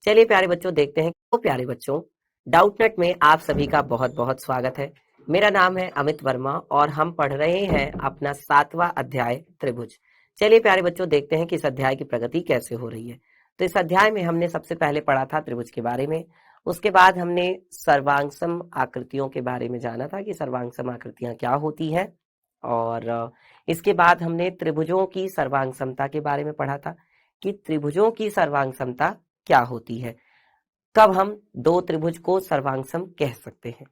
चलिए प्यारे बच्चों देखते हैं। तो प्यारे बच्चों, डाउटनेट में आप सभी का बहुत बहुत स्वागत है। मेरा नाम है अमित वर्मा और हम पढ़ रहे हैं अपना 7वां अध्याय त्रिभुज। चलिए प्यारे बच्चों देखते हैं कि इस अध्याय की प्रगति कैसे हो रही है। तो इस अध्याय में हमने सबसे पहले पढ़ा था त्रिभुज के बारे में। उसके बाद हमने सर्वांगसम आकृतियों के बारे में जाना था कि सर्वांगसम आकृतियां क्या होती हैं, और इसके बाद हमने त्रिभुजों की सर्वांग समता के बारे में पढ़ा था कि त्रिभुजों की सर्वांग समता क्या होती है, कब हम दो त्रिभुज को सर्वांगसम कह सकते हैं।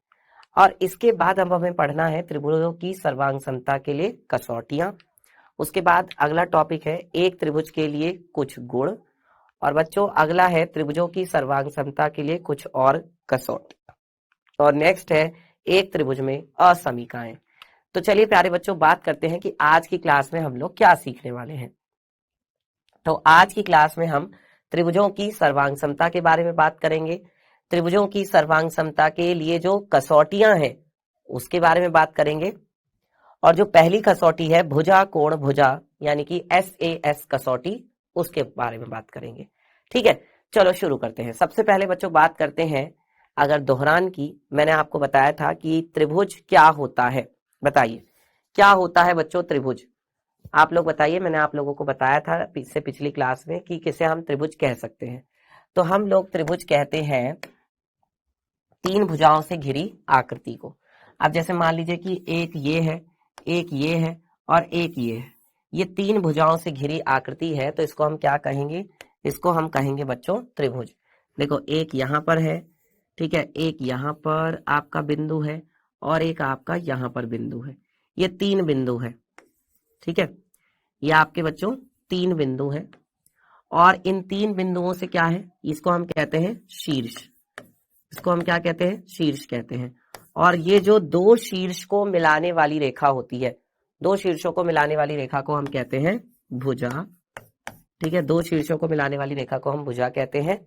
और इसके बाद अब हमें पढ़ना है त्रिभुजों की सर्वांग समता के लिए कसौटियां। उसके बाद अगला टॉपिक है एक त्रिभुज के लिए कुछ गुण, और बच्चों अगला है त्रिभुजों की सर्वांग समता के लिए कुछ और कसौटी, और नेक्स्ट है एक त्रिभुज में असमीकाएं। तो चलिए प्यारे बच्चों बात करते हैं कि आज की क्लास में हम लोग क्या सीखने वाले हैं। तो आज की क्लास में हम त्रिभुजों की सर्वांग समता के बारे में बात करेंगे। त्रिभुजों की सर्वांग समता के लिए जो कसौटियां हैं उसके बारे में बात करेंगे, और जो पहली कसौटी है भुजा कोण भुजा यानी कि SAS कसौटी, उसके बारे में बात करेंगे। ठीक है, चलो शुरू करते हैं। सबसे पहले बच्चों बात करते हैं अगर दोहरान की। मैंने आपको बताया था कि त्रिभुज क्या होता है, बताइए क्या होता है बच्चों त्रिभुज। आप लोग बताइए, मैंने आप लोगों को बताया था इससे पिछली क्लास में कि किसे हम त्रिभुज कह सकते हैं। तो हम लोग त्रिभुज कहते हैं तीन भुजाओं से घिरी आकृति को। अब जैसे मान लीजिए कि एक ये है, एक ये है और एक ये है, ये तीन भुजाओं से घिरी आकृति है, तो इसको हम क्या कहेंगे, इसको हम कहेंगे बच्चों त्रिभुज। देखो एक यहाँ पर है, ठीक है, एक यहाँ पर आपका बिंदु है और एक आपका यहाँ पर बिंदु है, ये तीन बिंदु है। ठीक है, ये आपके बच्चों तीन बिंदु हैं, और इन तीन बिंदुओं से क्या है, इसको हम कहते हैं शीर्ष। इसको हम क्या कहते हैं, शीर्ष कहते हैं। और ये जो दो शीर्ष को मिलाने वाली रेखा होती है, दो शीर्षों को मिलाने वाली रेखा को हम कहते हैं भुजा। ठीक है, दो शीर्षों को मिलाने वाली रेखा को हम भुजा कहते हैं।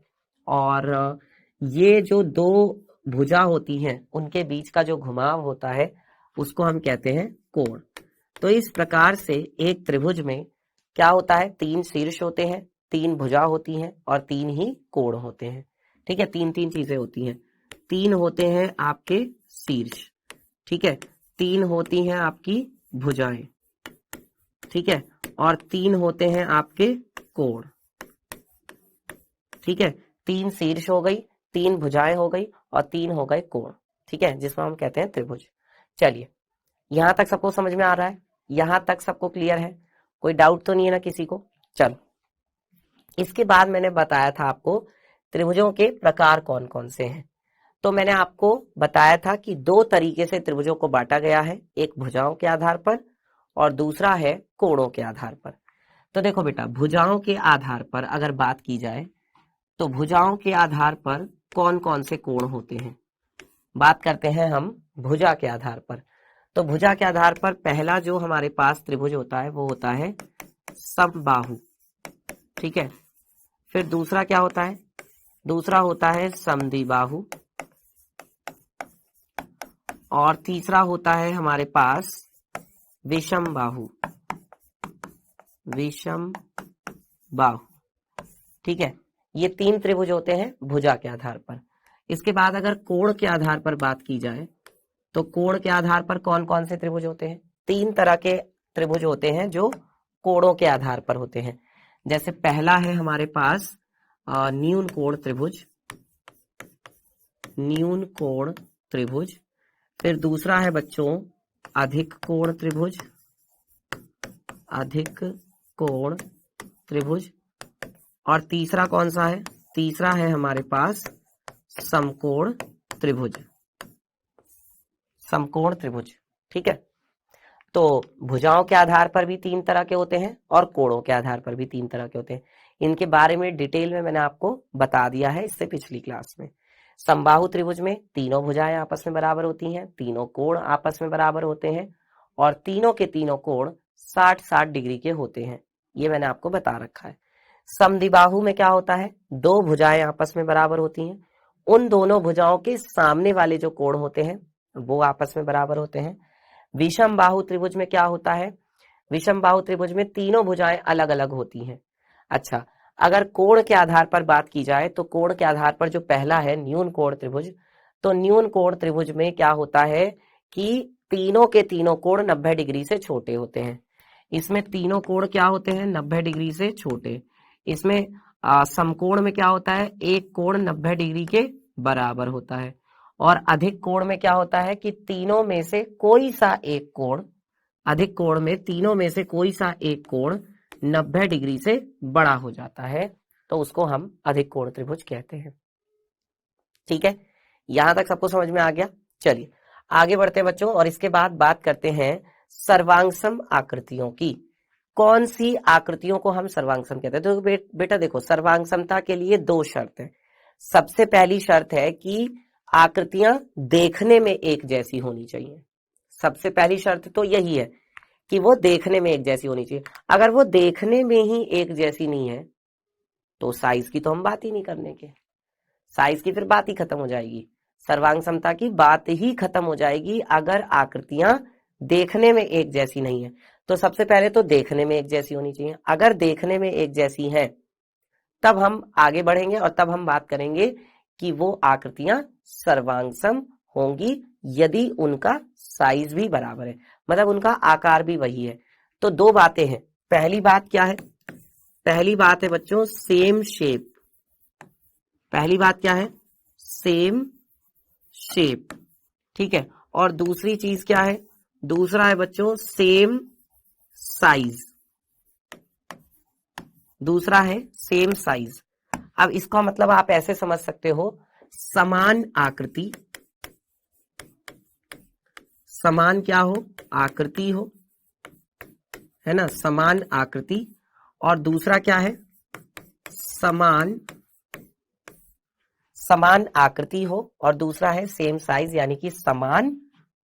और ये जो दो भुजा होती हैं उनके बीच का जो घुमाव होता है उसको हम कहते हैं कोण। तो इस प्रकार से एक त्रिभुज में क्या होता है, तीन शीर्ष होते हैं, तीन भुजा होती हैं और तीन ही कोण होते हैं। ठीक है, तीन तीन चीजें होती हैं। तीन होते हैं आपके शीर्ष, ठीक है, तीन होती हैं आपकी भुजाएं, ठीक है, और तीन होते हैं आपके कोण। ठीक है, तीन शीर्ष हो गई, तीन भुजाएं हो गई और तीन हो गए कोण। ठीक है, जिसमें हम कहते हैं त्रिभुज। चलिए यहां तक सबको समझ में आ रहा है, यहां तक सबको क्लियर है, कोई डाउट तो नहीं है ना किसी को। चलो इसके बाद मैंने बताया था आपको त्रिभुजों के प्रकार कौन कौन से हैं। तो मैंने आपको बताया था कि दो तरीके से त्रिभुजों को बांटा गया है, एक भुजाओं के आधार पर और दूसरा है कोणों के आधार पर। तो देखो बेटा, भुजाओं के आधार पर अगर बात की जाए तो भुजाओं के आधार पर कौन कौन से कोण होते हैं, बात करते हैं हम भुजा के आधार पर। तो भुजा के आधार पर पहला जो हमारे पास त्रिभुज होता है वो होता है समबाहु। ठीक है, फिर दूसरा क्या होता है, दूसरा होता है समद्विबाहु, और तीसरा होता है हमारे पास विषम बाहु। विषम बाहु, ठीक है, ये तीन त्रिभुज होते हैं भुजा के आधार पर। इसके बाद अगर कोण के आधार पर बात की जाए तो कोण के आधार पर कौन कौन से त्रिभुज होते हैं, तीन तरह के त्रिभुज होते हैं जो कोणों के आधार पर होते हैं। जैसे पहला है हमारे पास न्यून कोण त्रिभुज, न्यून कोण त्रिभुज। फिर दूसरा है बच्चों अधिक कोण त्रिभुज, अधिक कोण त्रिभुज। और तीसरा कौन सा है, तीसरा है हमारे पास समकोण त्रिभुज, समकोण त्रिभुज। ठीक है, तो भुजाओं के आधार पर भी तीन तरह के होते हैं और कोणों के आधार पर भी तीन तरह के होते हैं। इनके बारे में डिटेल में मैंने आपको बता दिया है इससे पिछली क्लास में। समबाहु त्रिभुज में तीनों भुजाएं आपस में बराबर होती हैं, तीनों कोण आपस में बराबर होते हैं और तीनों के तीनों कोण 60-60 डिग्री के होते हैं, ये मैंने आपको बता रखा है। समद्विबाहु में क्या होता है, दो भुजाएं आपस में बराबर होती हैं, उन दोनों भुजाओं के सामने वाले जो कोण होते हैं वो आपस में बराबर होते हैं। विषम बाहु त्रिभुज में क्या होता है, विषम बाहु त्रिभुज में तीनों भुजाएं अलग अलग होती हैं। अच्छा, अगर कोण के आधार पर बात की जाए तो कोण के आधार पर जो पहला है न्यून कोण त्रिभुज, तो न्यून कोण त्रिभुज में क्या होता है कि तीनों के तीनों कोण 90 डिग्री से छोटे होते हैं। इसमें तीनों कोण क्या होते हैं, 90 डिग्री से छोटे। इसमें समकोण में क्या होता है, एक कोण 90 डिग्री के बराबर होता है। और अधिक कोण में क्या होता है कि तीनों में से कोई सा एक कोण, अधिक कोण में तीनों में से कोई सा एक कोण 90 डिग्री से बड़ा हो जाता है, तो उसको हम अधिक कोण त्रिभुज कहते हैं। ठीक है, यहां तक सबको समझ में आ गया। चलिए आगे बढ़ते हैं बच्चों, और इसके बाद बात करते हैं सर्वांगसम आकृतियों की। कौन सी आकृतियों को हम सर्वांगसम कहते हैं? तो बेटा देखो, सर्वांगसमता के लिए दो शर्त है। सबसे पहली शर्त है कि आकृतियां देखने में एक जैसी होनी चाहिए। सबसे पहली शर्त तो यही है कि वो देखने में एक जैसी होनी चाहिए। अगर वो देखने में ही एक जैसी नहीं है तो साइज की तो हम बात ही नहीं करने के, साइज की फिर बात ही खत्म हो जाएगी, सर्वांग समता की बात ही खत्म हो जाएगी अगर आकृतियां देखने में एक जैसी नहीं है। तो सबसे पहले तो देखने में एक जैसी होनी चाहिए। अगर देखने में एक जैसी है तब हम आगे बढ़ेंगे और तब हम बात करेंगे कि वो आकृतियां सर्वांगसम होंगी यदि उनका साइज भी बराबर है, मतलब उनका आकार भी वही है। तो दो बातें हैं। पहली बात क्या है? पहली बात है बच्चों सेम शेप। पहली बात क्या है? Same shape. ठीक है, और दूसरी चीज क्या है? दूसरा है बच्चों सेम साइज। दूसरा है सेम साइज। अब इसका मतलब आप ऐसे समझ सकते हो, समान आकृति, समान क्या हो? आकृति हो, है ना, समान आकृति। और दूसरा क्या है? समान आकृति हो, और दूसरा है सेम साइज, यानी कि समान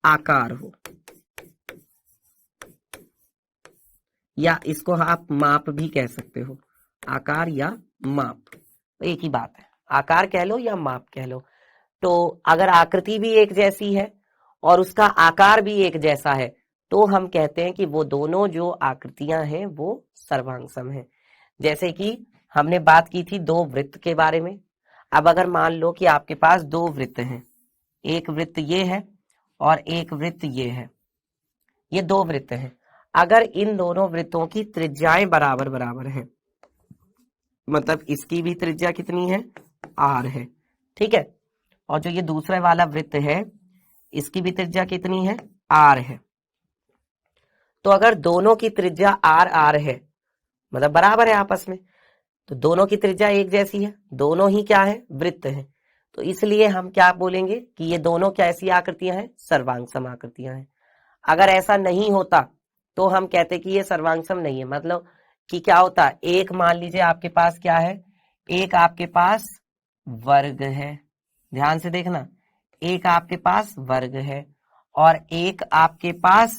आकार हो, या इसको आप माप भी कह सकते हो, आकार या माप, एक ही बात है, आकार कह लो या माप कह लो। तो अगर आकृति भी एक जैसी है और उसका आकार भी एक जैसा है तो हम कहते हैं कि वो दोनों जो आकृतियां हैं वो सर्वांगसम है। जैसे कि हमने बात की थी दो वृत्त के बारे में। अब अगर मान लो कि आपके पास दो वृत्त हैं, एक वृत्त ये है और एक वृत्त ये है, ये दो वृत्त हैं। अगर इन दोनों वृत्तों की त्रिज्याएं बराबर बराबर हैं, मतलब इसकी भी त्रिज्या कितनी है? r है, ठीक है, और जो ये दूसरे वाला वृत्त है इसकी भी त्रिज्या कितनी है? r है। तो अगर दोनों की त्रिज्या r है, मतलब बराबर है आपस में, तो दोनों की त्रिज्या एक जैसी है, दोनों ही क्या है? वृत्त है। तो इसलिए हम क्या बोलेंगे कि ये दोनों क्या ऐसी आकृतियां हैं? सर्वांगसम आकृतियां हैं। अगर ऐसा नहीं होता तो हम कहते कि ये सर्वांगसम नहीं है। मतलब कि क्या होता? एक मान लीजिए आपके पास क्या है, एक आपके पास वर्ग है, ध्यान से देखना, एक आपके पास वर्ग है और एक आपके पास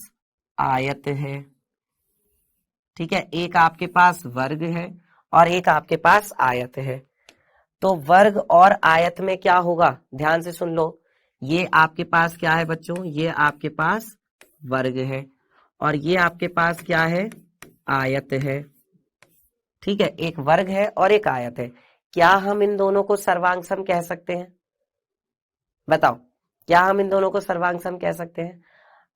आयत है। ठीक है, एक आपके पास वर्ग है और एक आपके पास आयत है। तो वर्ग और आयत में क्या होगा? ध्यान से सुन लो, ये आपके पास क्या है बच्चों? ये आपके पास वर्ग है और ये आपके पास क्या है? आयत है। ठीक है, एक वर्ग है और एक आयत है। क्या हम इन दोनों को सर्वांगसम कह सकते हैं? बताओ, क्या हम इन दोनों को सर्वांगसम कह सकते हैं?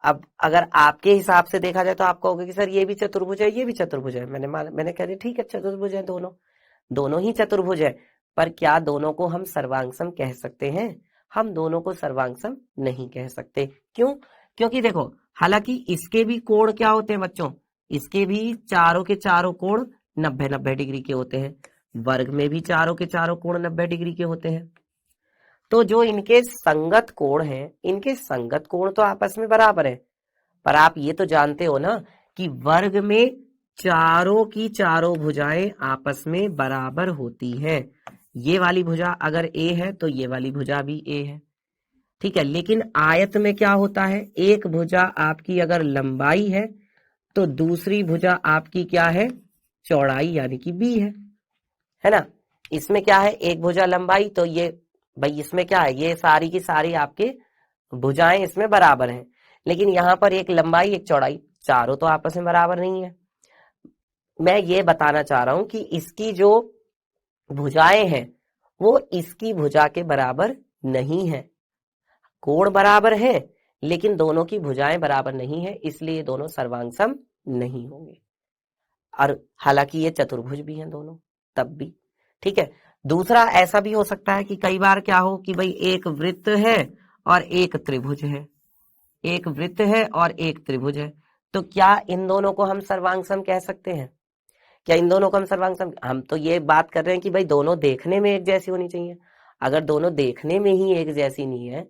अब अगर आपके हिसाब से देखा जाए तो आप कहोगे कि सर ये भी चतुर्भुज है, ये भी चतुर्भुज है। मैंने कह दिया ठीक है, चतुर्भुज है, दोनों ही चतुर्भुज है। पर क्या दोनों को हम सर्वांगसम कह सकते हैं? हम दोनों को सर्वांगसम नहीं कह सकते। क्यों? क्योंकि देखो, हालांकि इसके भी कोण क्या होते हैं बच्चों? इसके भी चारों के चारों कोण 90-90 डिग्री के होते हैं। वर्ग में भी चारों के चारों कोण 90 डिग्री के होते हैं। तो जो इनके संगत कोण हैं, इनके संगत कोण तो आपस में बराबर है। पर आप ये तो जानते हो ना कि वर्ग में चारों की चारों भुजाएं आपस में बराबर होती हैं। ये वाली भुजा अगर a है तो ये वाली भुजा भी a है। ठीक है, लेकिन आयत में क्या होता है? एक भुजा आपकी अगर लंबाई है तो दूसरी भुजा आपकी क्या है? चौड़ाई, यानी कि b है ना। इसमें क्या है? एक भुजा लंबाई, तो ये भाई इसमें क्या है? ये सारी की सारी आपके भुजाएं इसमें बराबर हैं। लेकिन यहां पर एक लंबाई एक चौड़ाई, चारों तो आपस में बराबर नहीं है। मैं ये बताना चाह रहा हूं कि इसकी जो भुजाएं हैं वो इसकी भुजा के बराबर नहीं है। कोण बराबर है लेकिन दोनों की भुजाएं बराबर नहीं है, इसलिए दोनों सर्वांग नहीं होंगे। और हालांकि ये चतुर्भुज भी हैं दोनों, तब भी ठीक है। दूसरा ऐसा भी हो सकता है कि कई बार क्या हो कि भाई एक वृत्त है और एक त्रिभुज है, एक वृत्त है और एक त्रिभुज है, तो क्या इन दोनों को हम सर्वांग सम कह सकते हैं? क्या इन दोनों को हम सर्वांग सम, हम तो ये बात कर रहे हैं कि भाई दोनों देखने में एक जैसी होनी चाहिए। अगर दोनों देखने में ही एक जैसी नहीं है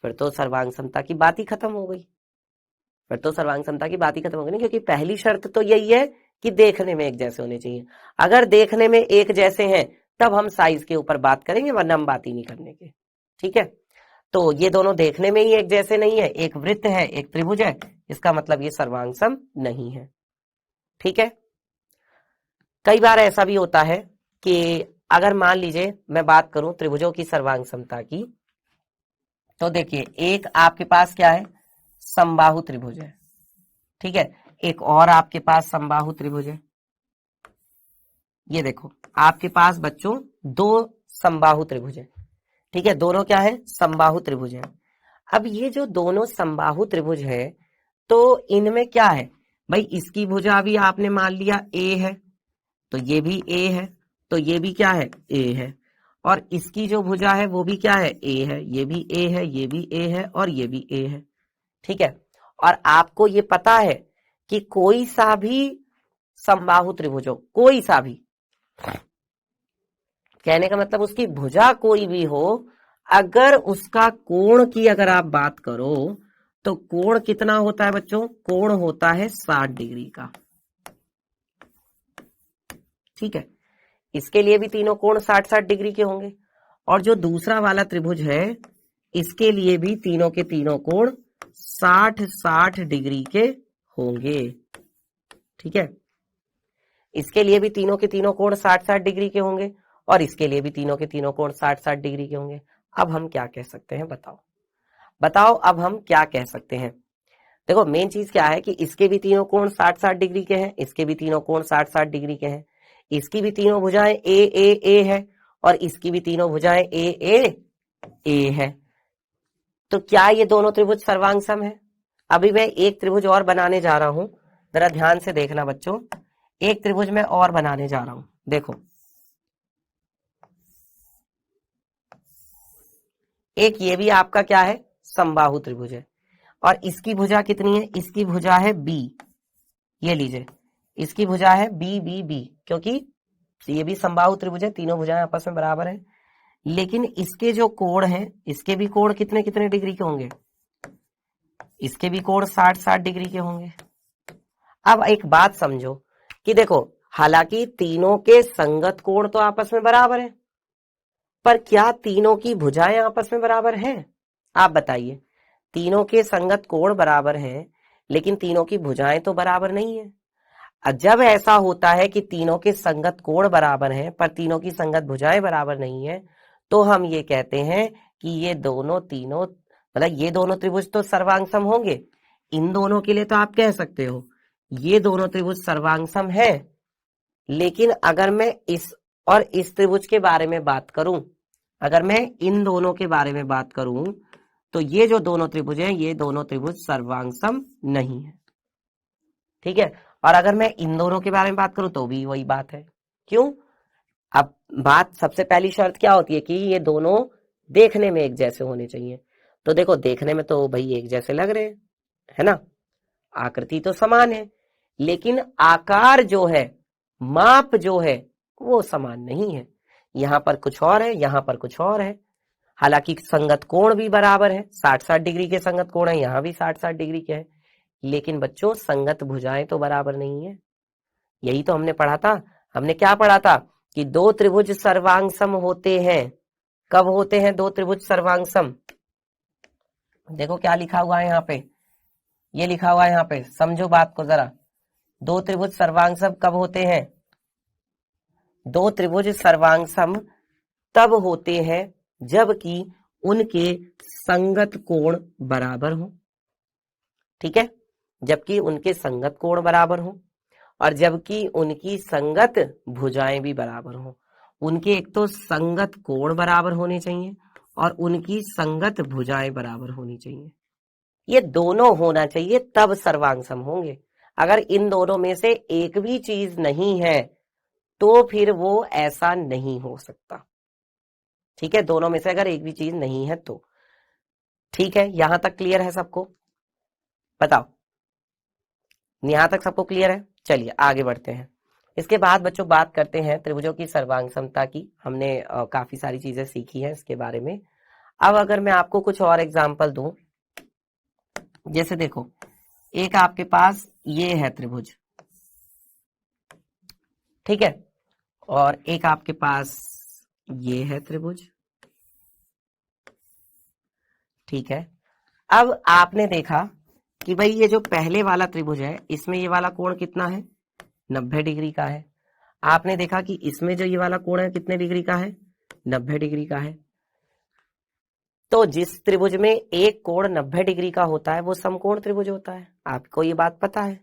फिर तो सर्वांग समता की बात ही खत्म हो गई, फिर तो सर्वांग समता की बात ही खत्म हो गई, क्योंकि पहली शर्त तो यही है कि देखने में एक जैसे होने चाहिए। अगर देखने में एक जैसे हैं तब हम साइज के ऊपर बात करेंगे, वरना हम बात ही नहीं करने के। ठीक है, तो ये दोनों देखने में ही एक जैसे नहीं है, एक वृत्त है एक त्रिभुज है, इसका मतलब ये सर्वांग सम नहीं है। ठीक है, कई बार ऐसा भी होता है कि अगर मान लीजिए मैं बात करूं त्रिभुजों की सर्वांग समता की, तो देखिए एक आपके पास क्या है, समबाहु त्रिभुज है। ठीक है, एक और आपके पास समबाहु त्रिभुज है। ये देखो आपके पास बच्चों दो समबाहु त्रिभुज है। ठीक है, दोनों क्या है, समबाहु त्रिभुज है। अब ये जो दोनों समबाहु त्रिभुज है तो इनमें क्या है भाई, इसकी भुजा भी आपने मान लिया ए है, तो ये भी ए है, तो ये भी क्या है, ए है। और इसकी जो भुजा है वो भी क्या है, ए है, ये भी ए है, ये भी ए है और ये भी ए है। ठीक है, और आपको ये पता है कि कोई सा भी समबाहु त्रिभुज हो, कोई सा भी, कहने का मतलब उसकी भुजा कोई भी हो, अगर उसका कोण की अगर आप बात करो तो कोण कितना होता है बच्चों, कोण होता है 60 डिग्री का। ठीक है, इसके लिए भी तीनों कोण 60-60 डिग्री के होंगे, और जो दूसरा वाला त्रिभुज है इसके लिए भी तीनों के तीनों कोण 60-60 डिग्री के होंगे। ठीक है, इसके लिए भी तीनों के तीनों कोण 60-60 डिग्री के होंगे और इसके लिए भी तीनों के तीनों कोण 60-60 डिग्री के होंगे। अब हम क्या कह सकते हैं, बताओ बताओ, अब हम क्या कह सकते हैं? देखो मेन चीज क्या है कि इसके भी तीनों कोण 60-60 डिग्री के हैं, इसके भी तीनों कोण 60-60 डिग्री के हैं, इसकी भी तीनों भुजाएं ए ए ए है और इसकी भी तीनों भुजाएं ए ए ए है। तो क्या ये दोनों त्रिभुज सर्वांग सम है? अभी मैं एक त्रिभुज और बनाने जा रहा हूं, जरा ध्यान से देखना बच्चों, एक त्रिभुज मैं और बनाने जा रहा हूं। देखो एक ये भी आपका क्या है, समबाहु त्रिभुज है, और इसकी भुजा कितनी है, इसकी भुजा है बी। ये लीजिए इसकी भुजा है बी बी बी, क्योंकि ये भी समबाहु त्रिभुज है, तीनों भुजाएं आपस में बराबर है। लेकिन इसके जो कोण हैं, इसके भी कोण कितने कितने डिग्री के होंगे, इसके भी कोण 60-60 डिग्री के होंगे। अब एक बात समझो कि देखो हालांकि तीनों के संगत कोण तो आपस में बराबर है, पर क्या तीनों की भुजाएं आपस में बराबर हैं? आप बताइए, तीनों के संगत कोण बराबर हैं लेकिन तीनों की भुजाएं तो बराबर नहीं है। जब ऐसा होता है कि तीनों के संगत कोण बराबर हैं पर तीनों की संगत भुजाएं बराबर नहीं है, तो हम ये कहते हैं कि ये दोनों तीनों मतलब ये दोनों त्रिभुज तो सर्वांग सम होंगे। इन दोनों के लिए तो आप कह सकते हो ये दोनों त्रिभुज सर्वांग सम है, लेकिन अगर मैं इस और इस त्रिभुज के बारे में बात करूं, अगर मैं इन दोनों के बारे में बात करूं तो ये जो दोनों त्रिभुज हैं ये दोनों त्रिभुज सर्वांग सम नहीं है। ठीक है, और अगर मैं इन दोनों के बारे में बात करूं तो भी वही बात है। क्यों? अब बात सबसे पहली शर्त क्या होती है कि ये दोनों देखने में एक जैसे होने चाहिए। तो देखो देखने में तो भाई एक जैसे लग रहे हैं, है ना, आकृति तो समान है, लेकिन आकार जो है, माप जो है वो समान नहीं है। यहां पर कुछ और है, यहां पर कुछ और है। हालांकि संगत कोण भी बराबर है, 60-60 डिग्री के संगत कोण है, यहां भी 60-60 डिग्री के हैं, लेकिन बच्चों संगत भुजाएं तो बराबर नहीं है। यही तो हमने पढ़ा था, हमने क्या पढ़ा था कि दो त्रिभुज सर्वांग सम होते हैं। कब होते हैं दो त्रिभुज सर्वांग सम? देखो क्या लिखा हुआ है यहाँ पे, ये लिखा हुआ है यहाँ पे, समझो बात को जरा। दो त्रिभुज सर्वांग सम कब होते हैं? दो त्रिभुज सर्वांग सम तब होते हैं जबकि उनके संगत कोण बराबर हो। ठीक है, जबकि उनके संगत कोण बराबर हो और जबकि उनकी संगत भुजाएं भी बराबर हो। उनके एक तो संगत कोण बराबर होने चाहिए और उनकी संगत भुजाएं बराबर होनी चाहिए। ये दोनों होना चाहिए तब सर्वांग सम होंगे। अगर इन दोनों में से एक भी चीज नहीं है तो फिर वो ऐसा नहीं हो सकता। ठीक है, दोनों में से अगर एक भी चीज नहीं है तो। ठीक है, यहां तक क्लियर है सबको? बताओ, यहां तक सबको क्लियर है? चलिए आगे बढ़ते हैं। इसके बाद बच्चों बात करते हैं त्रिभुजों की सर्वांग समता की। हमने काफी सारी चीजें सीखी हैं इसके बारे में। अब अगर मैं आपको कुछ और एग्जांपल दूं, जैसे देखो एक आपके पास ये है त्रिभुज, ठीक है, और एक आपके पास ये है त्रिभुज, ठीक है। अब आपने देखा कि भाई ये जो पहले वाला त्रिभुज है इसमें ये वाला कोण कितना है, 90 डिग्री का है। आपने देखा कि इसमें जो ये वाला कोण है कितने डिग्री का है, 90 डिग्री का है। तो जिस त्रिभुज में एक कोण 90 डिग्री का होता है वो समकोण त्रिभुज होता है। आपको ये बात पता है?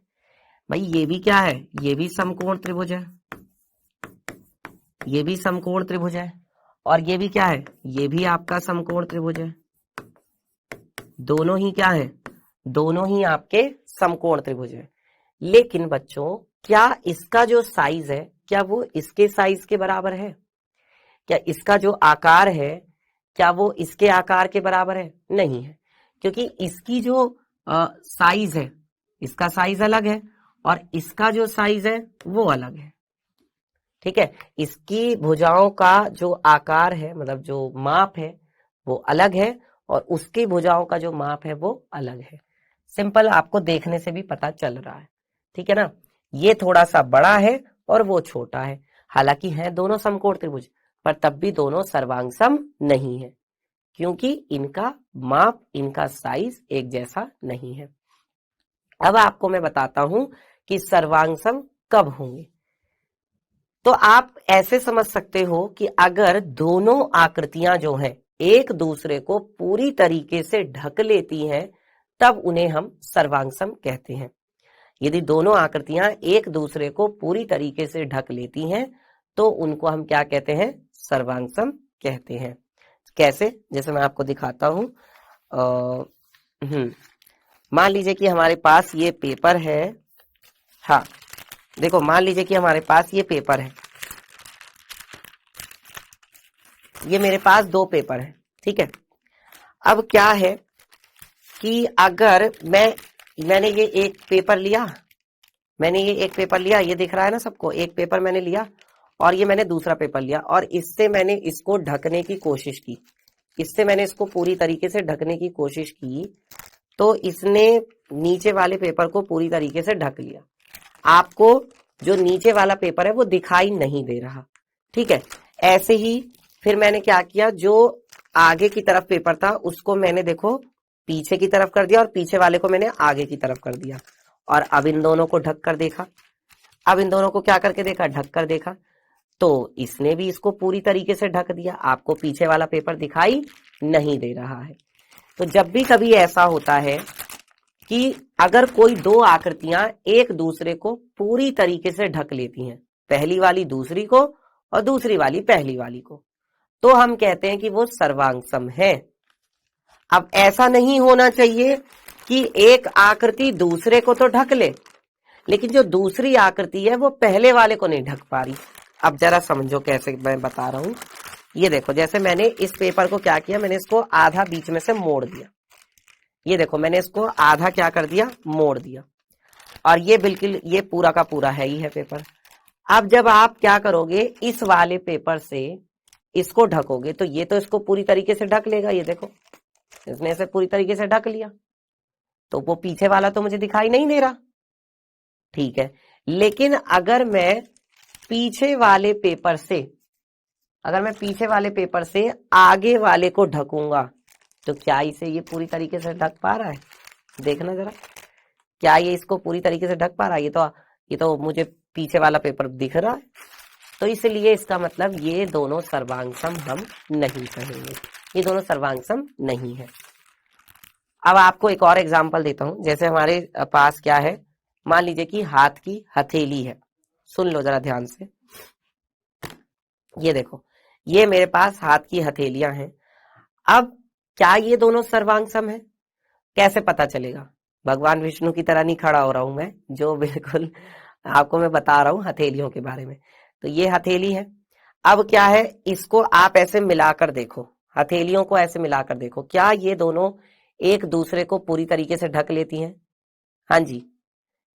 भाई ये भी क्या है, ये भी समकोण त्रिभुज है, ये भी समकोण त्रिभुज है, और ये भी क्या है, ये भी आपका समकोण त्रिभुज है। दोनों ही क्या है, दोनों ही आपके समकोण त्रिभुज है। लेकिन बच्चों क्या इसका जो साइज है क्या वो इसके साइज के बराबर है? क्या इसका जो आकार है क्या वो इसके आकार के बराबर है? नहीं है, क्योंकि इसकी जो साइज है, इसका साइज अलग है और इसका जो साइज है वो अलग है। ठीक है, इसकी भुजाओं का जो आकार है, मतलब जो माप है वो अलग है और उसकी भुजाओं का जो माप है वो अलग है। सिंपल, आपको देखने से भी पता चल रहा है। ठीक है ना, ये थोड़ा सा बड़ा है और वो छोटा है। हालांकि है दोनों समकोण त्रिभुज, पर तब भी दोनों सर्वांग सम नहीं है, क्योंकि इनका माप, इनका साइज एक जैसा नहीं है। अब आपको मैं बताता हूं कि सर्वांग सम कब होंगे। तो आप ऐसे समझ सकते हो कि अगर दोनों आकृतियां जो हैं एक दूसरे को पूरी तरीके से ढक लेती हैं तब उन्हें हम सर्वांग सम कहते हैं। यदि दोनों आकृतियां एक दूसरे को पूरी तरीके से ढक लेती हैं तो उनको हम क्या कहते हैं, सर्वांग सम कहते हैं। कैसे, जैसे मैं आपको दिखाता हूं। मान लीजिए कि हमारे पास ये पेपर है। हाँ देखो, मान लीजिए कि हमारे पास ये पेपर है, ये मेरे पास दो पेपर है, ठीक है। अब क्या है कि अगर मैंने ये एक पेपर लिया, ये दिख रहा है ना सबको, एक पेपर मैंने लिया और ये मैंने दूसरा पेपर लिया और इससे मैंने इसको ढकने की कोशिश की, इससे मैंने इसको पूरी तरीके से ढकने की कोशिश की, तो इसने नीचे वाले पेपर को पूरी तरीके से ढक लिया। आपको जो नीचे वाला पेपर है वो दिखाई नहीं दे रहा, ठीक है। ऐसे ही फिर मैंने क्या किया, जो आगे की तरफ पेपर था उसको मैंने देखो पीछे की तरफ कर दिया और पीछे वाले को मैंने आगे की तरफ कर दिया, और अब इन दोनों को ढक कर देखा। अब इन दोनों को क्या करके देखा, ढक कर देखा, तो इसने भी इसको पूरी तरीके से ढक दिया। आपको पीछे वाला पेपर दिखाई नहीं दे रहा है। तो जब भी कभी ऐसा होता है कि अगर कोई दो आकृतियां एक दूसरे को पूरी तरीके से ढक लेती हैं, पहली वाली दूसरी को और दूसरी वाली पहली वाली को, तो हम कहते हैं कि वो सर्वांग सम है। अब ऐसा नहीं होना चाहिए कि एक आकृति दूसरे को तो ढक ले, लेकिन जो दूसरी आकृति है वो पहले वाले को नहीं ढक पा रही। अब जरा समझो कैसे मैं बता रहा हूं। ये देखो, जैसे मैंने इस पेपर को क्या किया, मैंने इसको आधा बीच में से मोड़ दिया। ये देखो, मैंने इसको आधा क्या कर दिया, मोड़ दिया, और ये बिल्कुल ये पूरा का पूरा है ही है पेपर। अब जब आप क्या करोगे, इस वाले पेपर से इसको ढकोगे तो ये तो इसको पूरी तरीके से ढक लेगा। ये देखो, इसने इसे पूरी तरीके से ढक लिया, तो वो पीछे वाला तो मुझे दिखाई नहीं दे रहा, ठीक है। लेकिन अगर मैं पीछे वाले पेपर से आगे वाले को ढकूंगा तो क्या इसे ये पूरी तरीके से ढक पा रहा है? देखना जरा, क्या ये इसको पूरी तरीके से ढक पा रहा है? ये तो मुझे पीछे वाला पेपर दिख रहा है। तो इसलिए इसका मतलब ये दोनों सर्वांग सम हम नहीं कहेंगे, ये दोनों सर्वांग सम नहीं है। अब आपको एक और एग्जांपल देता हूं। जैसे हमारे पास क्या है, मान लीजिए कि हाथ की हथेली है। सुन लो जरा ध्यान से। ये देखो, ये मेरे पास हाथ की हथेलियां हैं। अब क्या ये दोनों सर्वांग सम है? कैसे पता चलेगा? भगवान विष्णु की तरह नहीं खड़ा हो रहा हूं मैं, जो बिल्कुल आपको मैं बता रहा हूं हथेलियों के बारे में। तो ये हथेली है। अब क्या है, इसको आप ऐसे मिलाकर देखो, हथेलियों को ऐसे मिलाकर देखो, क्या ये दोनों एक दूसरे को पूरी तरीके से ढक लेती हैं? हाँ जी,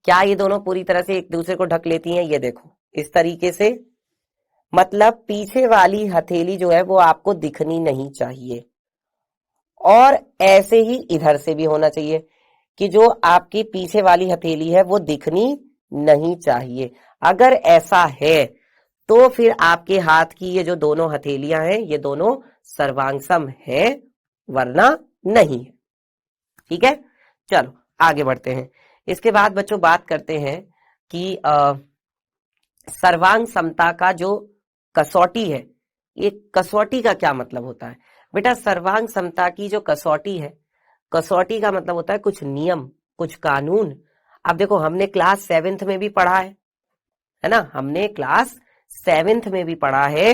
क्या ये दोनों पूरी तरह से एक दूसरे को ढक लेती हैं? ये देखो, इस तरीके से। मतलब पीछे वाली हथेली जो है वो आपको दिखनी नहीं चाहिए, और ऐसे ही इधर से भी होना चाहिए कि जो आपकी पीछे वाली हथेली है वो दिखनी नहीं चाहिए। अगर ऐसा है तो फिर आपके हाथ की ये जो दोनों हथेलियां हैं ये दोनों सर्वांगसम है, वरना नहीं है। ठीक है, चलो आगे बढ़ते हैं। इसके बाद बच्चों बात करते हैं कि सर्वांग समता का जो कसौटी है, ये कसौटी का क्या मतलब होता है? बेटा सर्वांग समता की जो कसौटी है, कसौटी का मतलब होता है कुछ नियम, कुछ कानून। अब देखो, हमने क्लास 7th में भी पढ़ा है ना, हमने क्लास 7th में भी पढ़ा है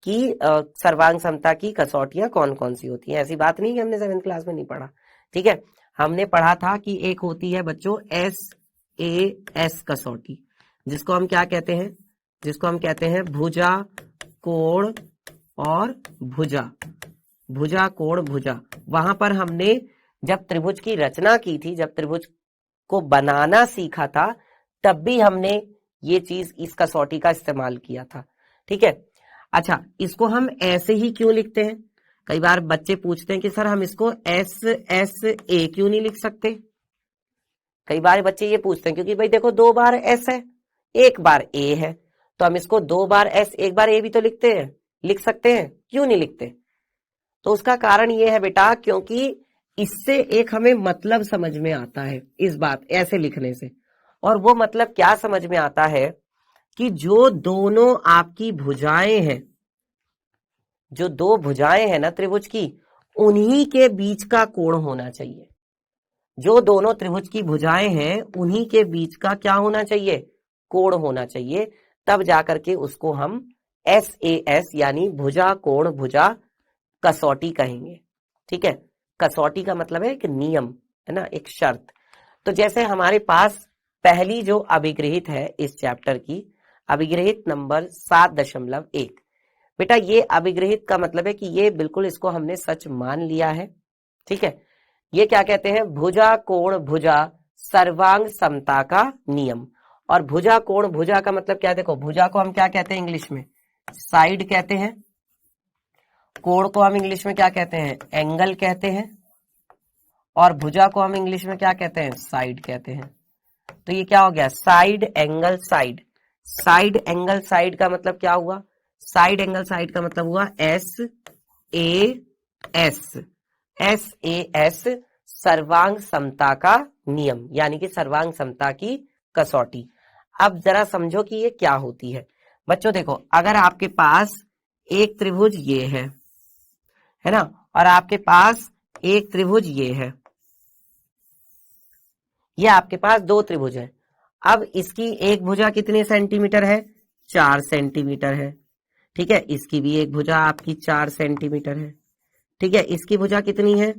कि सर्वांग समता की कसौटियां कौन कौन सी होती हैं। ऐसी बात नहीं कि हमने 7th क्लास में नहीं पढ़ा। ठीक है, हमने पढ़ा था कि एक होती है बच्चों SAS कसौटी, जिसको हम क्या कहते हैं? जिसको हम कहते हैं भुजा, कोण और भुजा। भुजा, कोण, भुजा। वहां पर हमने जब त्रिभुज की रचना की थी, जब त्रिभुज को बनाना सीखा था, तब भी हमने ये चीज, इस कसौटी का इस्तेमाल किया था। ठीक है, अच्छा, इसको हम ऐसे ही क्यों लिखते हैं? कई बार बच्चे पूछते हैं कि सर हम इसको SSA क्यों नहीं लिख सकते? कई बार बच्चे ये पूछते हैं, क्योंकि भाई देखो 2 बार S है, 1 बार A है, तो हम इसको 2 बार S 1 बार A भी तो लिखते हैं, लिख सकते हैं, क्यों नहीं लिखते? तो उसका कारण ये है बेटा, क्योंकि इससे एक हमें मतलब समझ में आता है इस बात ऐसे लिखने से। और वो मतलब क्या समझ में आता है कि जो दोनों आपकी भुजाएं हैं, जो 2 भुजाएं हैं ना त्रिभुज की, उन्हीं के बीच का कोण होना चाहिए। जो दोनों त्रिभुज की भुजाएं हैं उन्हीं के बीच का क्या होना चाहिए? कोण होना चाहिए। तब जाकर के उसको हम SAS यानी भुजा, कोण, भुजा कसौटी कहेंगे। ठीक है, कसौटी का मतलब है एक नियम, है ना, एक शर्त। तो जैसे हमारे पास पहली जो अभिगृहित है इस चैप्टर की, अभिगृहित नंबर 7.1। बेटा ये अभिगृहित का मतलब है कि ये बिल्कुल इसको हमने सच मान लिया है। ठीक है, ये क्या कहते हैं? भुजा, कोण, भुजा सर्वांग समता का नियम। और भुजा, कोण, भुजा का मतलब क्या? देखो, भुजा को हम क्या कहते हैं इंग्लिश में? साइड कहते हैं। कोण को हम इंग्लिश में क्या कहते हैं? एंगल कहते हैं। और भुजा को हम इंग्लिश में क्या कहते हैं? साइड कहते हैं। तो ये क्या हो गया? Side, angle, side. Side, angle, side का मतलब क्या हुआ? साइड, एंगल, साइड का मतलब हुआ SAS। SAS सर्वांग समता का नियम, यानी कि सर्वांग समता की कसौटी। अब जरा समझो कि ये क्या होती है। बच्चों देखो, अगर आपके पास एक त्रिभुज ये है ना, और आपके पास एक त्रिभुज ये है, ये आपके पास 2 त्रिभुज हैं। अब इसकी एक भुजा कितने सेंटीमीटर है? 4 सेंटीमीटर है। ठीक है, इसकी भी एक भुजा आपकी 4 सेंटीमीटर है। ठीक है, इसकी भुजा कितनी है?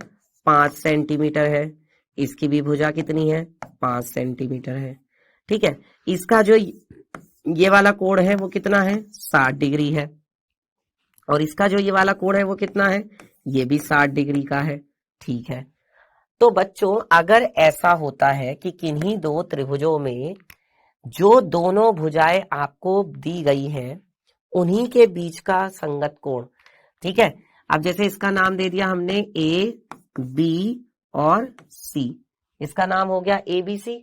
5 सेंटीमीटर है। इसकी भी भुजा कितनी है? 5 सेंटीमीटर है। ठीक है, इसका जो ये वाला कोण है वो कितना है? 60 डिग्री है। और इसका जो ये वाला कोण है वो कितना है? ये भी 60 डिग्री का है। ठीक है, तो बच्चों अगर ऐसा होता है कि किन्हीं 2 त्रिभुजों में जो दोनों भुजाएं आपको दी गई हैं उन्हीं के बीच का संगत कोण, ठीक है, अब जैसे इसका नाम दे दिया हमने AB और C, इसका नाम हो गया ABC,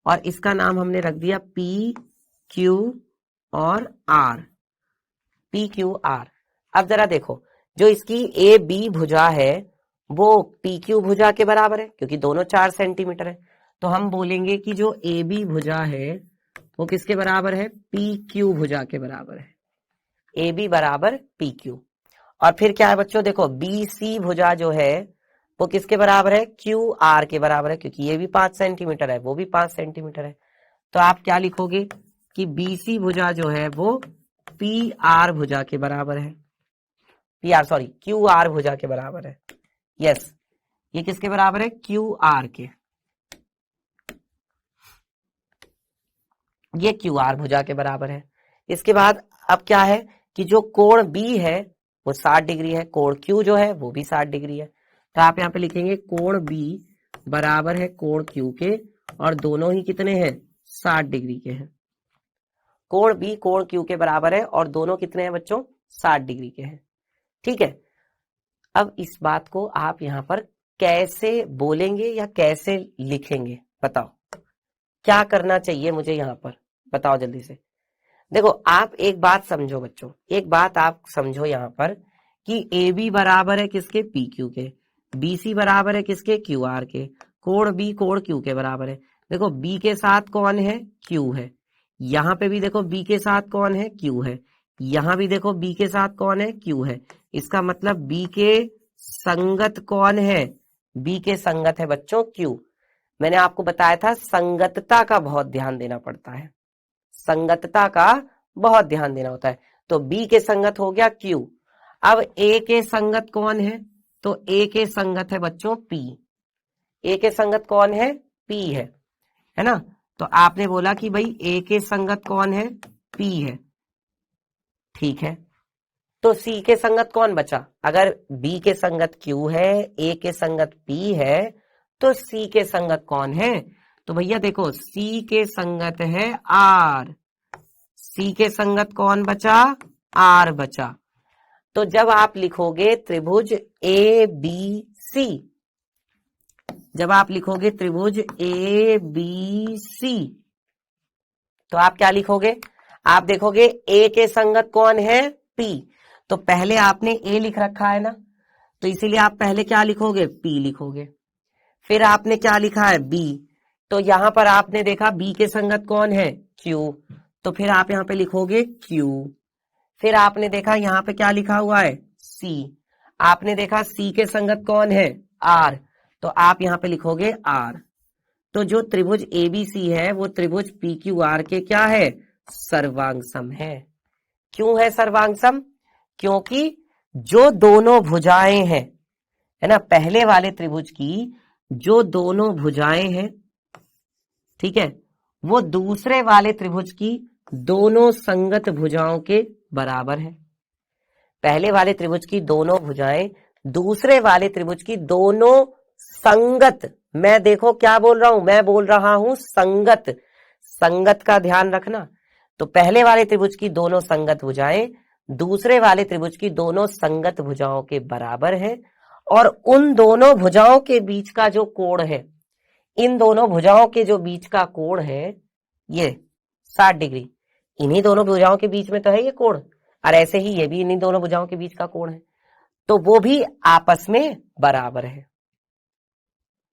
और इसका नाम हमने रख दिया PQ और R, PQR। अब जरा देखो, जो इसकी AB भुजा है वो PQ भुजा के बराबर है, क्योंकि दोनों 4 सेंटीमीटर है। तो हम बोलेंगे कि जो AB भुजा है वो किसके बराबर है? PQ भुजा के बराबर है। AB बराबर PQ। और फिर क्या है बच्चों? देखो, BC भुजा जो है वो किसके बराबर है? QR के बराबर है, क्योंकि ये भी 5 सेंटीमीटर है, वो भी 5 सेंटीमीटर है। तो आप क्या लिखोगे कि BC भुजा जो है वो पी आर भुजा के बराबर है, क्यू आर भुजा के बराबर है। यस, ये किसके बराबर है? क्यू आर के। ये क्यू आर भुजा के बराबर है। इसके बाद अब क्या है कि जो कोण बी है वो 60 डिग्री है, कोण क्यू जो है वो भी 60 डिग्री है। तो आप यहाँ पे लिखेंगे कोण बी बराबर है कोण क्यू के, और दोनों ही कितने हैं? 60 डिग्री के हैं। कोण बी कोण क्यू के बराबर है और दोनों कितने हैं बच्चों? 60 डिग्री के हैं। ठीक है, अब इस बात को आप यहाँ पर कैसे बोलेंगे या कैसे लिखेंगे, बताओ क्या करना चाहिए मुझे यहाँ पर, बताओ जल्दी से। देखो आप एक बात समझो बच्चों, एक बात आप समझो यहाँ पर कि ए बी बराबर है किसके? पी क्यू के। बी सी बराबर है किसके? क्यू आर के। कोण बी कोण क्यू के बराबर है। देखो बी के साथ कौन है? क्यू है। यहाँ पे भी देखो बी के साथ कौन है? क्यू है। यहाँ भी देखो बी के साथ कौन है? क्यू है। इसका मतलब बी के संगत कौन है? बी के संगत है बच्चों क्यू। मैंने आपको बताया था संगतता का बहुत ध्यान देना पड़ता है, संगतता का बहुत ध्यान देना होता है। तो बी के संगत हो गया क्यू। अब ए के संगत कौन है? तो ए के संगत है बच्चों पी। ए के संगत कौन है? पी है ना? तो आपने बोला कि भाई ए के संगत कौन है? पी है। ठीक है, तो सी के संगत कौन बचा? अगर बी के संगत क्यू है, ए के संगत पी है, तो सी के संगत कौन है? तो भैया देखो सी के संगत है आर। सी के संगत कौन बचा? आर बचा। तो जब आप लिखोगे त्रिभुज ए बी सी, जब आप लिखोगे त्रिभुज ए बी सी, तो आप क्या लिखोगे? आप देखोगे ए के संगत कौन है? पी। तो पहले आपने ए लिख रखा है ना, तो इसीलिए आप पहले क्या लिखोगे? पी लिखोगे। फिर आपने क्या लिखा है? बी। तो यहां पर आपने देखा बी के संगत कौन है? क्यू। तो फिर आप यहां पे लिखोगे क्यू। फिर आपने देखा यहां पे क्या लिखा हुआ है? सी। आपने देखा सी के संगत कौन है? आर। तो आप यहां पे लिखोगे आर। तो जो त्रिभुज एबीसी है वो त्रिभुज पी क्यू आर के क्या है? सर्वांग सम है। क्यों है सर्वांग सम? क्योंकि जो दोनों भुजाएं हैं, है ना, पहले वाले त्रिभुज की जो दोनों भुजाएं हैं, ठीक है, वो दूसरे वाले त्रिभुज की दोनों संगत भुजाओं के बराबर है। पहले वाले त्रिभुज की दोनों भुजाएं दूसरे वाले त्रिभुज की दोनों संगत, मैं देखो क्या बोल रहा हूं, मैं बोल रहा हूं संगत, संगत का ध्यान रखना। तो पहले वाले त्रिभुज की दोनों संगत भुजाएं दूसरे वाले त्रिभुज की दोनों संगत भुजाओं के बराबर है, और उन दोनों भुजाओं के बीच का जो कोण है, इन दोनों भुजाओं के जो बीच का कोण है ये 60 डिग्री, इन्हीं दोनों भुजाओं के बीच में तो है ये कोण, और ऐसे ही ये भी इन्हीं दोनों भुजाओं के बीच का कोण है, तो वो भी आपस में बराबर है।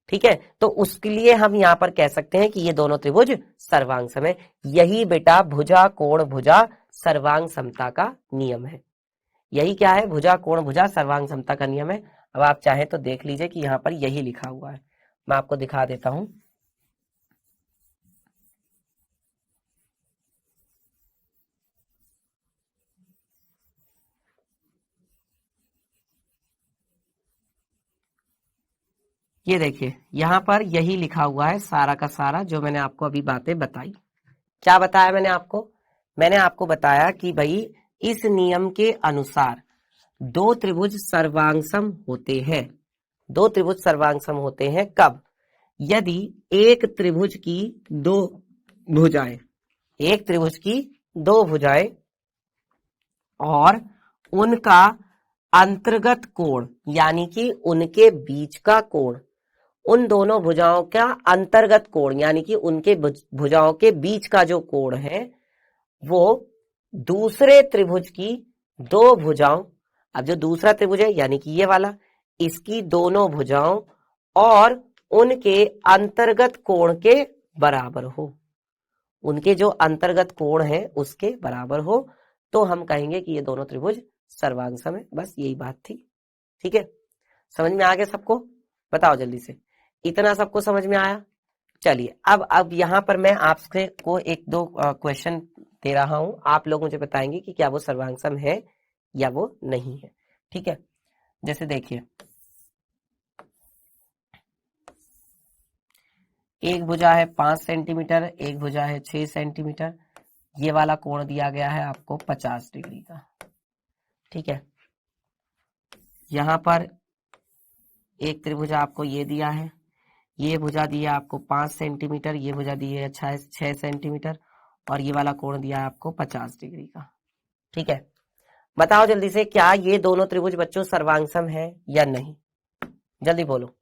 ठीक है, तो उसके लिए हम यहां पर कह सकते हैं कि ये दोनों त्रिभुज सर्वांग सम है। यही बेटा भुजा कोण भुजा सर्वांग समता का नियम है। यही क्या है? भुजा कोण भुजा सर्वांग समता का नियम है। अब आप चाहें तो देख लीजिए कि यहां पर यही लिखा हुआ है, मैं आपको दिखा देता हूं। ये देखिए यहां पर यही लिखा हुआ है सारा का सारा, जो मैंने आपको अभी बातें बताई। क्या बताया मैंने आपको? मैंने आपको बताया कि भाई इस नियम के अनुसार दो त्रिभुज सर्वांगसम होते हैं। दो त्रिभुज सर्वांगसम होते हैं कब? यदि एक त्रिभुज की दो भुजाएं, एक त्रिभुज की दो भुजाएं और उनका अंतर्गत कोण, यानी कि उनके बीच का कोण, उन दोनों भुजाओं का अंतर्गत कोण यानी कि उनके भुजाओं के बीच का जो कोण है वो दूसरे त्रिभुज की दो भुजाओं, अब जो दूसरा त्रिभुज है यानी कि ये वाला, इसकी दोनों भुजाओं और उनके अंतर्गत कोण के बराबर हो, उनके जो अंतर्गत कोण है उसके बराबर हो, तो हम कहेंगे कि ये दोनों त्रिभुज सर्वांगसम है। बस यही बात थी। ठीक है, समझ में आ गया सबको? बताओ जल्दी से, इतना सबको समझ में आया? चलिए अब यहां पर मैं आपसे को एक दो क्वेश्चन दे रहा हूं, आप लोग मुझे बताएंगे कि क्या वो सर्वांग सम है या वो नहीं है। ठीक है, जैसे देखिए एक भुजा है 5 सेंटीमीटर, एक भुजा है 6 सेंटीमीटर, ये वाला कोण दिया गया है आपको 50 डिग्री का। ठीक है, यहां पर एक त्रिभुज आपको ये दिया है, ये भुजा दिया आपको 5 सेंटीमीटर, ये भुजा दी है 6 सेंटीमीटर, और ये वाला कोण दिया है आपको 50 डिग्री का। ठीक है, बताओ जल्दी से, क्या ये दोनों त्रिभुज बच्चों सर्वांग सम है या नहीं? जल्दी बोलो,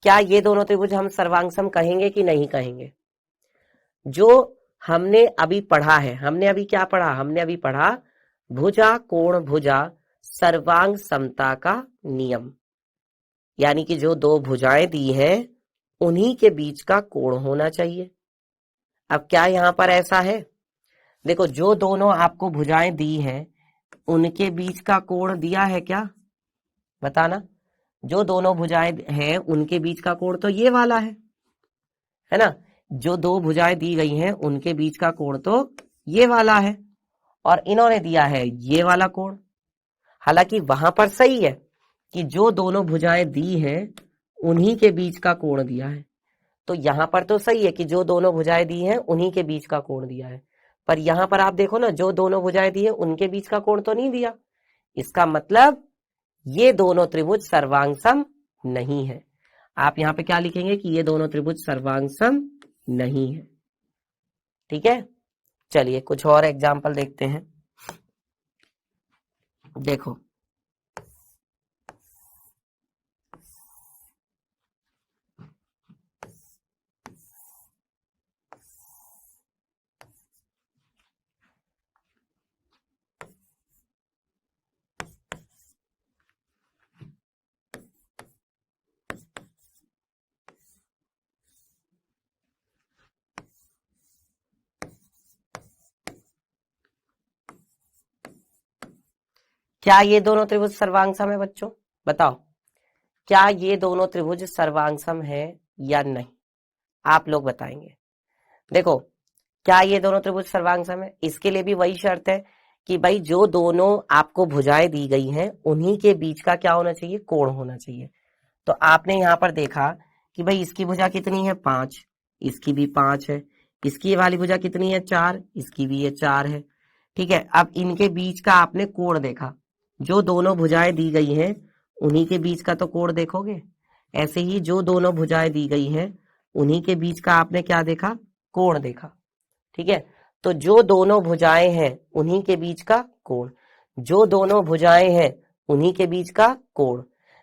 क्या ये दोनों त्रिभुज हम सर्वांग सम कहेंगे कि नहीं कहेंगे? जो हमने अभी पढ़ा है, हमने अभी क्या पढ़ा? हमने अभी पढ़ा भुजा कोण भुजा सर्वांग समता का नियम, यानी कि जो दो भुजाएं दी हैं उन्हीं के बीच का कोण होना चाहिए। अब क्या यहां पर ऐसा है? देखो, जो दोनों आपको भुजाएं दी हैं उनके बीच का कोण दिया है क्या? बताना। जो दोनों भुजाएं हैं उनके बीच का कोण तो ये वाला है ना? जो दो भुजाएं दी गई हैं उनके बीच का कोण तो ये वाला है, और इन्होंने दिया है ये वाला कोण। हालांकि वहां पर सही है कि जो दोनों भुजाएं दी हैं उन्हीं के बीच का कोण दिया है, तो यहां पर तो सही है कि जो दोनों भुजाएं दी हैं उन्हीं के बीच का कोण दिया है। पर यहां पर आप देखो ना, जो दोनों भुजाएं दी है उनके बीच का कोण तो नहीं दिया। इसका मतलब ये दोनों त्रिभुज सर्वांग सम नहीं है। आप यहां पे क्या लिखेंगे कि ये दोनों त्रिभुज सर्वांग सम नहीं है। ठीक है, चलिए कुछ और एग्जाम्पल देखते हैं। देखो, क्या ये दोनों त्रिभुज सर्वांग सम है बच्चों? बताओ, क्या ये दोनों त्रिभुज सर्वांग सम है या नहीं? आप लोग बताएंगे। देखो, क्या ये दोनों त्रिभुज सर्वांग सम है? इसके लिए भी वही शर्त है कि भाई जो दोनों आपको भुजाएं दी गई हैं उन्हीं के बीच का क्या होना चाहिए? कोण होना चाहिए। तो आपने यहां पर देखा कि भाई इसकी भुजा कितनी है? 5, इसकी भी 5 है, इसकी वाली भुजा कितनी है? 4, इसकी भी ये 4 है। ठीक है, अब इनके बीच का आपने कोण देखा, जो दोनों भुजाएं दी गई हैं उन्हीं के बीच का तो कोण देखोगे। ऐसे ही जो दोनों भुजाएं दी गई हैं उन्हीं के बीच का आपने क्या देखा? कोण देखा। ठीक है, तो जो दोनों भुजाएं हैं उन्हीं के बीच का कोण, जो दोनों भुजाएं हैं उन्हीं के बीच का कोण।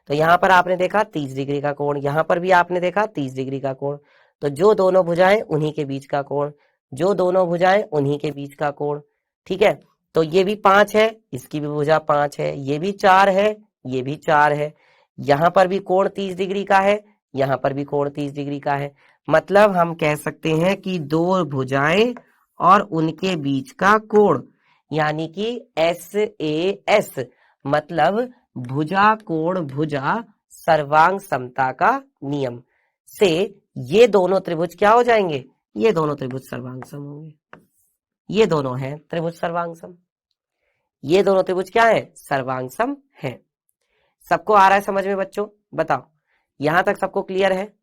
तो यहां पर आपने देखा 30 डिग्री का कोण, यहां पर भी आपने देखा 30 डिग्री का कोण। तो जो दोनों भुजाएं उन्हीं के बीच का कोण, जो दोनों भुजाएं उन्हीं के बीच का कोण। ठीक है, तो ये भी 5 है, इसकी भी भुजा 5 है, ये भी 4 है, ये भी 4 है, यहां पर भी कोण 30 डिग्री का है, यहां पर भी कोण 30 डिग्री का है। मतलब हम कह सकते हैं कि दो भुजाएं और उनके बीच का कोण, यानी कि SAS, मतलब भुजा कोण भुजा सर्वांग समता का नियम से ये दोनों त्रिभुज क्या हो जाएंगे? ये दोनों त्रिभुज सर्वांग सम होंगे। ये दोनों हैं त्रिभुज सर्वांग सम, ये दोनों त्रिभुज क्या है? सर्वांग सम है। सबको आ रहा है समझ में बच्चों? बताओ, यहां तक सबको क्लियर है?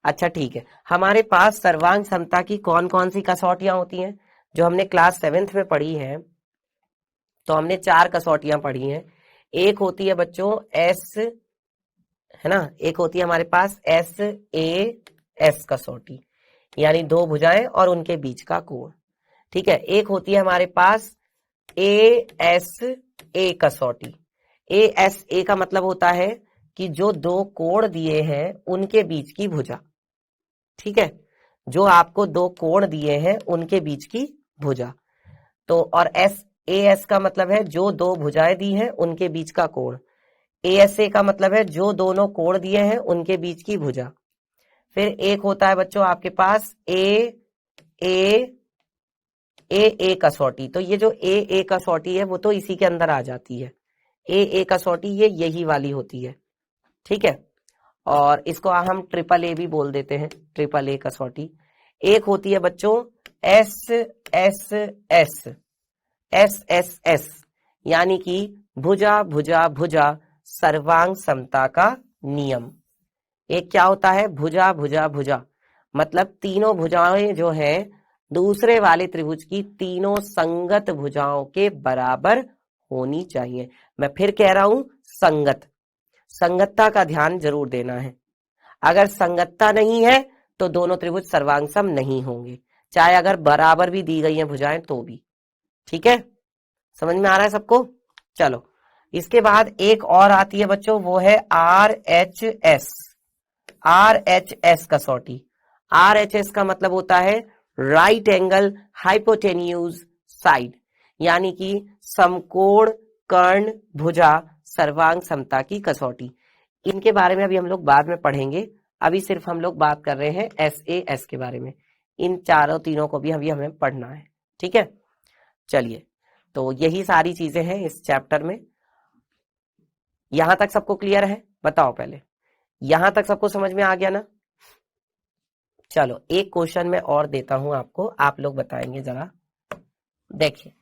अच्छा ठीक है, हमारे पास सर्वांग समता की कौन कौन सी कसौटियां होती हैं जो हमने क्लास 7th में पढ़ी है? तो हमने 4 कसौटियां पढ़ी हैं। एक होती है बच्चों एस, है ना, एक होती है हमारे पास SAS कसौटी, यानी दो भुजाएं और उनके बीच का कोण। ठीक है, एक होती है हमारे पास ASA कसौटी। ASA का मतलब होता है कि जो दो कोण दिए हैं उनके बीच की भुजा। ठीक है, जो आपको दो कोण दिए हैं उनके बीच की भुजा। तो और AS का मतलब है जो दो भुजाएं दी हैं उनके बीच का कोण। ASA का मतलब है जो दोनों कोण दिए हैं उनके बीच की भुजा। फिर एक होता है बच्चों आपके पास AA कसौटी। तो ये जो AA कसौटी है वो तो इसी के अंदर आ जाती है। AA कसौटी ये यही वाली होती है। ठीक है, और इसको हम AAA भी बोल देते हैं, AAA कसौटी। एक होती है बच्चों S S S S S यानी कि भुजा भुजा भुजा सर्वांग समता का नियम। एक क्या होता है भुजा भुजा भुजा, मतलब तीनों भुजाएं जो हैं दूसरे वाले त्रिभुज की तीनों संगत भुजाओं के बराबर होनी चाहिए। मैं फिर कह रहा हूं संगत, संगतता का ध्यान जरूर देना है। अगर संगतता नहीं है तो दोनों त्रिभुज सर्वांग सम नहीं होंगे, चाहे अगर बराबर भी दी गई हैं भुजाएं तो भी। ठीक है, समझ में आ रहा है सबको? चलो, इसके बाद एक और आती है बच्चों, वो है RHS। RHS कसौटी। RHS का मतलब होता है राइट एंगल हाइपोटेन्यूज साइड, यानी कि समकोण कर्ण भुजा सर्वांग समता की कसौटी। इनके बारे में अभी हम लोग बाद में पढ़ेंगे, अभी सिर्फ हम लोग बात कर रहे हैं SAS के बारे में। इन चारों तीनों को भी अभी हमें पढ़ना है। ठीक है, चलिए, तो यही सारी चीजें हैं इस चैप्टर में। यहां तक सबको क्लियर है? बताओ पहले, यहां तक सबको समझ में आ गया ना? चलो, एक क्वेश्चन मैं और देता हूं आपको, आप लोग बताएंगे जरा। देखिए,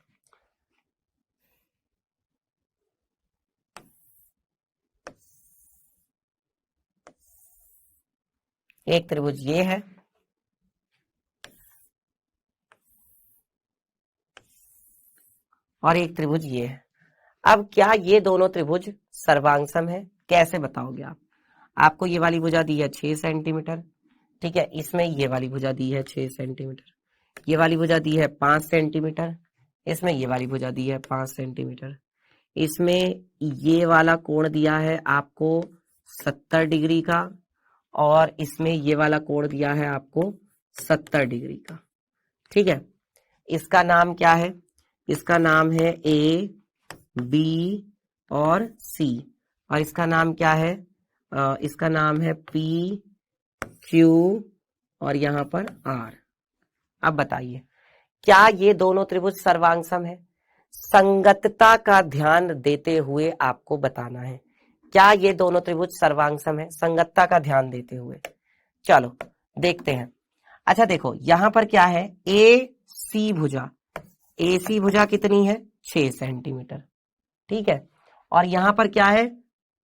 एक त्रिभुज ये है और एक त्रिभुज ये है। अब क्या ये दोनों त्रिभुज सर्वांगसम है? कैसे बताओगे आप? आपको ये वाली भुजा दी है 6 सेंटीमीटर, ठीक है, इसमें ये वाली भुजा दी है 6 सेंटीमीटर, ये वाली भुजा दी है 5 सेंटीमीटर, इसमें ये वाली भुजा दी है 5 सेंटीमीटर, इसमें ये वाला कोण दिया है आपको 70 डिग्री का और इसमें ये वाला कोण दिया है आपको 70 डिग्री का। ठीक है, इसका नाम क्या है? इसका नाम है A, B और C, और इसका नाम क्या है? इसका नाम है P, Q और यहां पर R। अब बताइए, क्या ये दोनों त्रिभुज सर्वांगसम है? संगतता का ध्यान देते हुए आपको बताना है, क्या ये दोनों त्रिभुज सर्वांगसम है? संगतता का ध्यान देते हुए। चलो देखते हैं। अच्छा देखो, यहां पर क्या है? AC भुजा, AC भुजा कितनी है? 6 सेंटीमीटर। ठीक है, और यहां पर क्या है?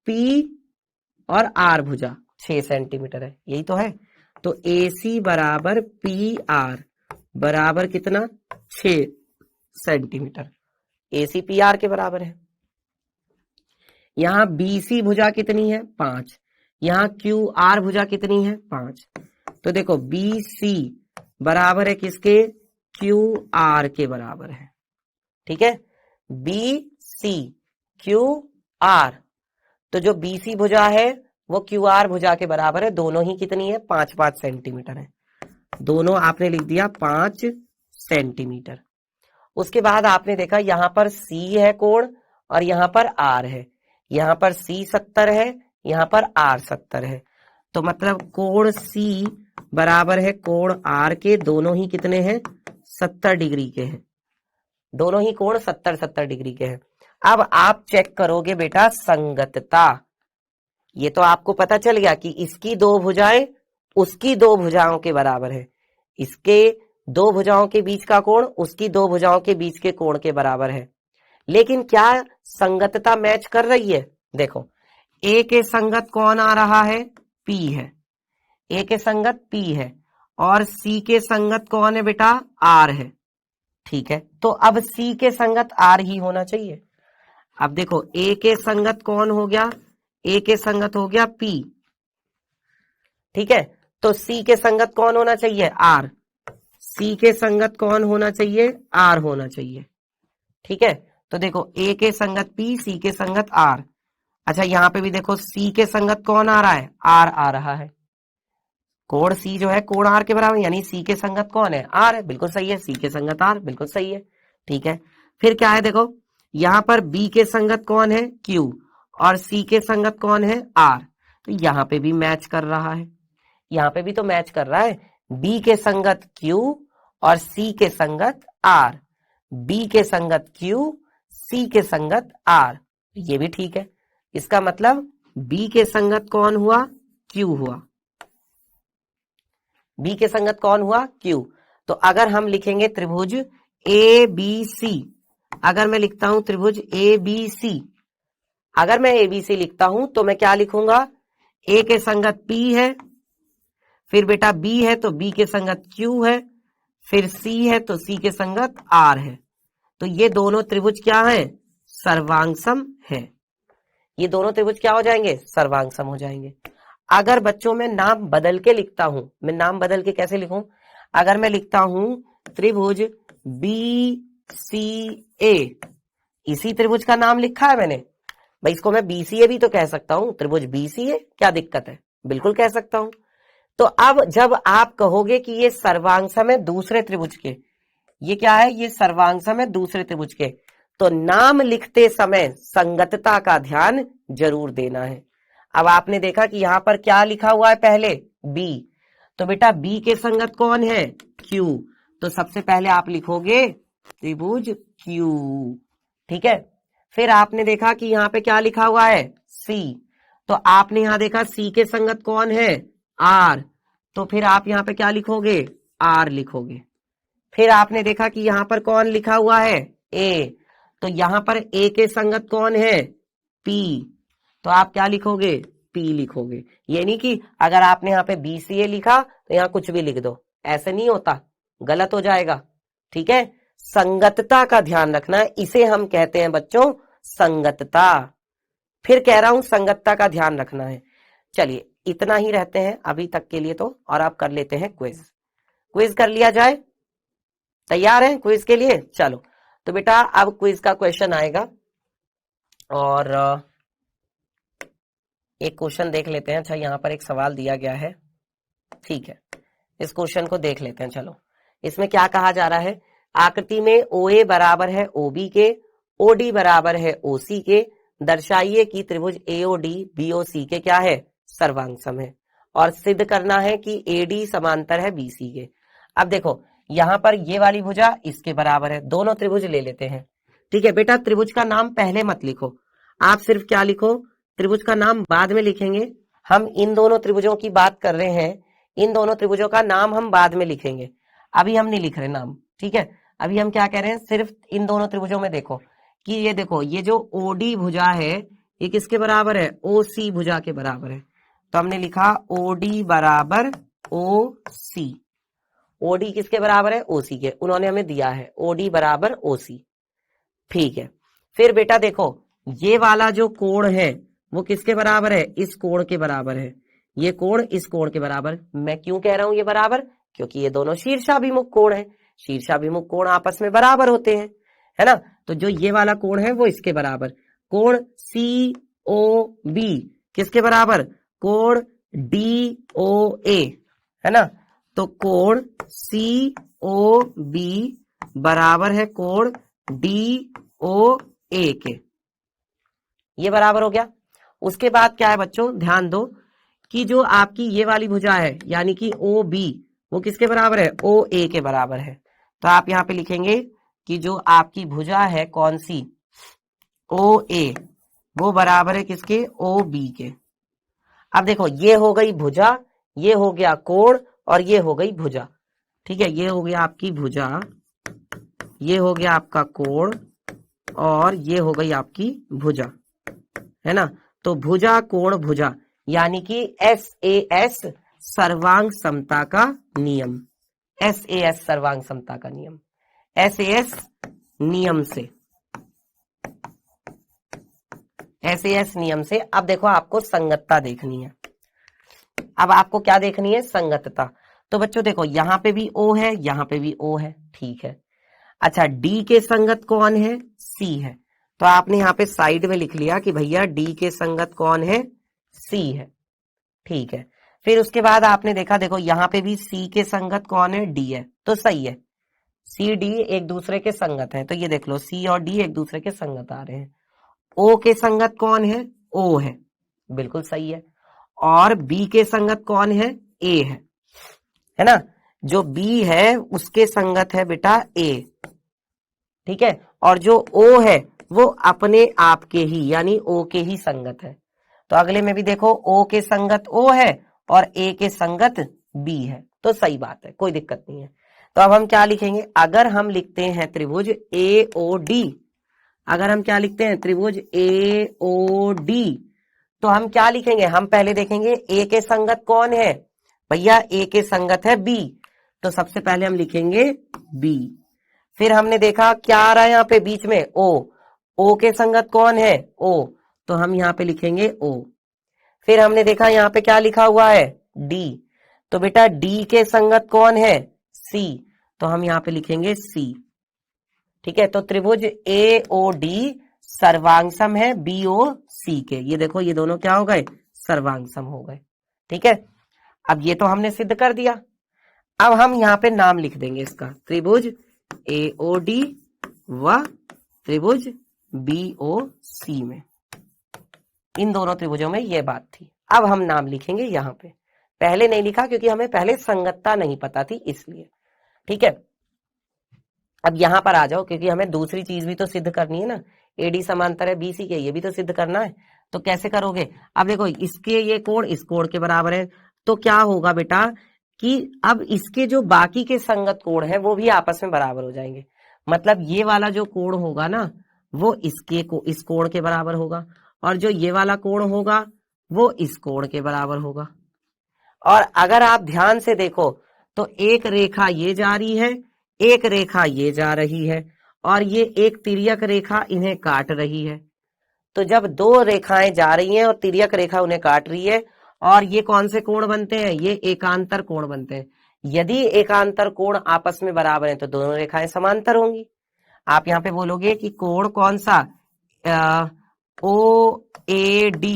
P और R भुजा 6 सेंटीमीटर है, यही तो है। तो AC बराबर PR बराबर कितना? 6 सेंटीमीटर। AC PR के बराबर है। यहां BC भुजा कितनी है? 5। यहां QR भुजा कितनी है? 5। तो देखो BC बराबर है किसके? QR के बराबर है। ठीक है, BC QR, तो जो BC भुजा है वो QR भुजा के बराबर है। दोनों ही कितनी है? 5-5 सेंटीमीटर है। दोनों आपने लिख दिया 5 सेंटीमीटर। उसके बाद आपने देखा यहां पर C है कोण और यहां पर R है। यहां पर C 70 है, यहां पर R 70 है, तो मतलब कोण C बराबर है कोण R के। दोनों ही कितने हैं? 70 डिग्री के हैं। दोनों ही कोण 70-70 डिग्री के हैं। अब आप चेक करोगे बेटा संगतता। ये तो आपको पता चल गया कि इसकी दो भुजाएं उसकी दो भुजाओं के बराबर है, इसके दो भुजाओं के बीच का कोण उसकी दो भुजाओं के बीच के कोण के बराबर है। लेकिन क्या संगतता मैच कर रही है? देखो, A के संगत कौन आ रहा है? P है। A के संगत P है और C के संगत कौन है बेटा? R है। ठीक है, तो अब C के संगत R ही होना चाहिए। अब देखो, A के संगत कौन हो गया? A के संगत हो गया P। ठीक है, तो C के संगत कौन होना चाहिए? R। C के संगत कौन होना चाहिए? R होना चाहिए। ठीक है, तो देखो A के संगत P, C के संगत R। अच्छा, यहां पे भी देखो C के संगत कौन आ रहा है? R आ रहा है। कोण C जो है कोण R के बराबर, यानी C के संगत कौन है? R है। बिल्कुल सही है, C के संगत R, बिल्कुल सही है। ठीक है, फिर क्या है? देखो यहां पर B के संगत कौन है? Q और C के संगत कौन है? R। तो यहां पे भी मैच कर रहा है, यहां पे भी तो मैच कर रहा है। B के संगत Q और C के संगत R, B के संगत Q, C के संगत R, ये भी ठीक है। इसका मतलब B के संगत कौन हुआ? Q हुआ। B के संगत कौन हुआ? Q। तो अगर हम लिखेंगे त्रिभुज ए बी सी, अगर मैं लिखता हूं त्रिभुज ए बी सी, अगर मैं एबीसी लिखता हूं तो मैं क्या लिखूंगा, ए के संगत P है, फिर बेटा B है तो B के संगत Q है, फिर C है तो C के संगत R है। तो ये दोनों त्रिभुज क्या है, सर्वांगसम है। ये दोनों त्रिभुज क्या हो जाएंगे, सर्वांगसम हो जाएंगे। अगर बच्चों में नाम बदल के लिखता हूं, मैं नाम बदल के कैसे लिखूं, अगर मैं लिखता हूं त्रिभुज BCA, इसी त्रिभुज का नाम लिखा है मैंने भाई, इसको मैं BCA भी तो कह सकता हूं, त्रिभुज BCA, क्या दिक्कत है, बिल्कुल कह सकता हूं। तो अब जब आप कहोगे कि ये सर्वांगसम है दूसरे त्रिभुज के, ये क्या है, ये सर्वांगसम है दूसरे त्रिभुज के, तो नाम लिखते समय संगतता का ध्यान जरूर देना है। अब आपने देखा कि यहां पर क्या लिखा हुआ है, पहले B, तो बेटा B के संगत कौन है, Q, तो सबसे पहले आप लिखोगे त्रिभुज Q, ठीक है। फिर आपने देखा कि यहां पे क्या लिखा हुआ है, C, तो आपने यहां देखा C के संगत कौन है, R, तो फिर आप यहां पे क्या लिखोगे, R लिखोगे। फिर आपने देखा कि यहां पर कौन लिखा हुआ है, A, तो यहां पर A के संगत कौन है, P, तो आप क्या लिखोगे, P लिखोगे। ये नहीं कि अगर आपने यहाँ पे BCA लिखा तो यहाँ कुछ भी लिख दो, ऐसे नहीं होता, गलत हो जाएगा, ठीक है। संगतता का ध्यान रखना है, इसे हम कहते हैं बच्चों संगतता। फिर कह रहा हूं संगतता का ध्यान रखना है। चलिए इतना ही रहते हैं अभी तक के लिए तो, और आप कर लेते हैं क्विज। क्विज कर लिया जाए, तैयार हैं क्विज के लिए, चलो। तो बेटा अब क्विज का क्वेश्चन आएगा, और एक क्वेश्चन देख लेते हैं। अच्छा यहाँ पर एक सवाल दिया गया है, ठीक है, इस क्वेश्चन को देख लेते हैं। चलो इसमें क्या कहा जा रहा है, आकृति में OA बराबर है OB के, OD बराबर है OC के, दर्शाइए कि त्रिभुज AOD BOC के क्या है, सर्वांगसम है, और सिद्ध करना है कि AD समांतर है BC के। अब देखो यहां पर ये वाली भुजा इसके बराबर है, दोनों त्रिभुज ले लेते हैं, ठीक है। बेटा त्रिभुज का नाम पहले मत लिखो, आप सिर्फ क्या लिखो, त्रिभुज का नाम बाद में लिखेंगे। हम इन दोनों त्रिभुजों की बात कर रहे हैं, इन दोनों त्रिभुजों का नाम हम बाद में लिखेंगे, अभी हम नहीं लिख रहे नाम, ठीक है। अभी हम क्या कह रहे हैं, सिर्फ इन दोनों त्रिभुजों में देखो कि ये देखो, ये जो OD भुजा है ये किसके बराबर है, OC भुजा के बराबर है, तो हमने लिखा OD बराबर OC। OD किसके बराबर है, OC के, उन्होंने हमें दिया है OD बराबर OC, ठीक है। फिर बेटा देखो ये वाला जो कोण है वो किसके बराबर है, इस कोण के बराबर है, ये कोण इस कोण के बराबर। मैं क्यों कह रहा हूं ये बराबर, क्योंकि ये दोनों शीर्षाभिमुख कोण है, शीर्षाभिमुख कोण आपस में बराबर होते हैं, है ना। तो जो ये वाला कोण है वो इसके बराबर, कोण COB किसके बराबर, कोण DOA, है ना। तो कोण COB बराबर है कोण DOA के, ये बराबर हो गया। उसके बाद क्या है बच्चों, ध्यान दो कि जो आपकी ये वाली भुजा है यानी कि OB वो किसके बराबर है, OA के बराबर है। तो आप यहाँ पे लिखेंगे कि जो आपकी भुजा है कौन सी, OA, वो बराबर है किसके, OB के। अब देखो ये हो गई भुजा, ये हो गया कोण, और ये हो गई भुजा, ठीक है। ये हो गया आपकी भुजा, ये हो गया आपका कोण, और ये हो गई आपकी भुजा, है ना। तो भुजा कोण भुजा यानी कि SAS सर्वांग समता का नियम, SAS सर्वांग समता का नियम, SAS नियम से, SAS नियम से। अब देखो आपको संगतता देखनी है, अब आपको क्या देखनी है, संगतता। तो बच्चों देखो यहाँ पे भी O है, यहाँ पे भी O है, ठीक है। अच्छा D के संगत कौन है, C है, तो आपने यहाँ पे साइड में लिख लिया कि भैया D के संगत कौन है, C है, ठीक है। फिर उसके बाद आपने देखा, देखो यहाँ पे भी C के संगत कौन है, D है, तो सही है, C D एक दूसरे के संगत हैं, तो ये देख लो C और D एक दूसरे के संगत आ रहे हैं। O के संगत कौन है, O है, बिल्कुल सही है। और B के संगत कौन है, A है ना। जो B है उसके संगत है बेटा A, ठीक है। और जो O है वो अपने आप के ही यानी O के ही संगत है। तो अगले में भी देखो O के संगत O है और A के संगत B है, तो सही बात है, कोई दिक्कत नहीं है। तो अब हम क्या लिखेंगे, अगर हम लिखते हैं त्रिभुज AOD, अगर हम क्या लिखते हैं त्रिभुज AOD, तो हम क्या लिखेंगे, हम पहले देखेंगे A के संगत कौन है, भैया A के संगत है B, तो सबसे पहले हम लिखेंगे B। फिर हमने देखा क्या आ रहा है यहाँ पे बीच में O के संगत कौन है O, तो हम यहाँ पे लिखेंगे O। फिर हमने देखा यहाँ पे क्या लिखा हुआ है D, तो बेटा D के संगत कौन है C, तो हम यहाँ पे लिखेंगे C। ठीक है, तो त्रिभुज AOD सर्वांगसम है BOC के, ये देखो ये दोनों क्या हो गए, सर्वांगसम हो गए। ठीक है, अब ये तो हमने सिद्ध कर दिया। अब हम यहाँ पे नाम लिख देंगे इसका, त्रिभुज AOD व त्रिभुज BOC में, इन दोनों त्रिभुजों में ये बात थी। अब हम नाम लिखेंगे यहाँ पे, पहले नहीं लिखा क्योंकि हमें पहले संगतता नहीं पता थी इसलिए। ठीक है, अब यहां पर आ जाओ, क्योंकि हमें दूसरी चीज भी तो सिद्ध करनी है ना, AD समांतर है BC के, ये भी तो सिद्ध करना है। तो कैसे करोगे, अब देखो इसके ये कोण इस कोण के बराबर है, तो क्या होगा बेटा कि अब इसके जो बाकी के संगत कोण है वो भी आपस में बराबर हो जाएंगे। मतलब ये वाला जो कोण होगा ना वो इस कोण के बराबर होगा, और जो ये वाला कोण होगा वो इस कोण के बराबर होगा। और अगर आप ध्यान से देखो तो एक रेखा ये जा रही है, एक रेखा ये जा रही है, और ये एक तिर्यक रेखा इन्हें काट रही है। तो जब दो रेखाएं जा रही हैं और तिर्यक रेखा उन्हें काट रही है, और ये कौन से कोण बनते हैं, ये एकांतर कोण बनते हैं। यदि एकांतर कोण आपस में बराबर है तो दोनों रेखाएं समांतर होंगी। आप यहाँ पे बोलोगे कि कोण कौन सा, OAD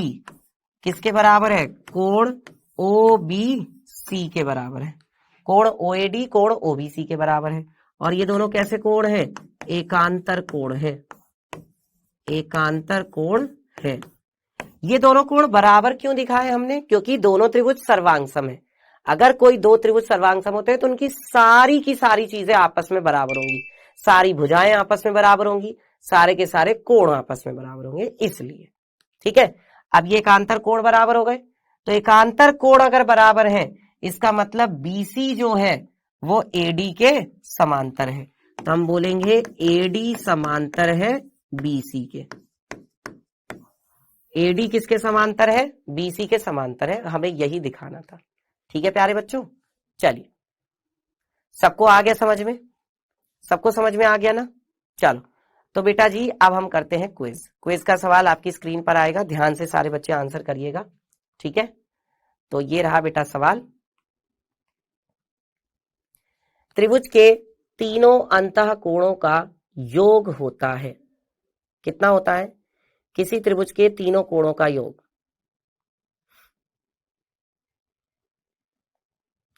किसके बराबर है, कोण OBC के बराबर है। कोण OAD कोण OBC के बराबर है, और ये दोनों कैसे कोण है, एकांतर कोण है, एकांतर कोण है। ये दोनों कोण बराबर क्यों दिखाए हमने, क्योंकि दोनों त्रिभुज सर्वांगसम है। अगर कोई दो त्रिभुज सर्वांगसम होते हैं तो उनकी सारी की सारी चीजें आपस में बराबर होंगी, सारी भुजाएं आपस में बराबर होंगी, सारे के सारे कोण आपस में बराबर होंगे, इसलिए। ठीक है, अब ये एकांतर कोण बराबर हो गए, तो एकांतर कोण अगर बराबर है इसका मतलब BC जो है वो AD के समांतर है, तो हम बोलेंगे AD समांतर है BC के। AD किसके समांतर है, BC के समांतर है, हमें यही दिखाना था। ठीक है प्यारे बच्चों, चलिए सबको आ गया समझ में, सबको समझ में आ गया ना। चलो तो बेटा जी अब हम करते हैं क्विज। क्विज का सवाल आपकी स्क्रीन पर आएगा, ध्यान से सारे बच्चे आंसर करिएगा। ठीक है, तो ये रहा बेटा सवाल, त्रिभुज के तीनों अंतः कोणों का योग होता है, कितना होता है, किसी त्रिभुज के तीनों कोणों का योग।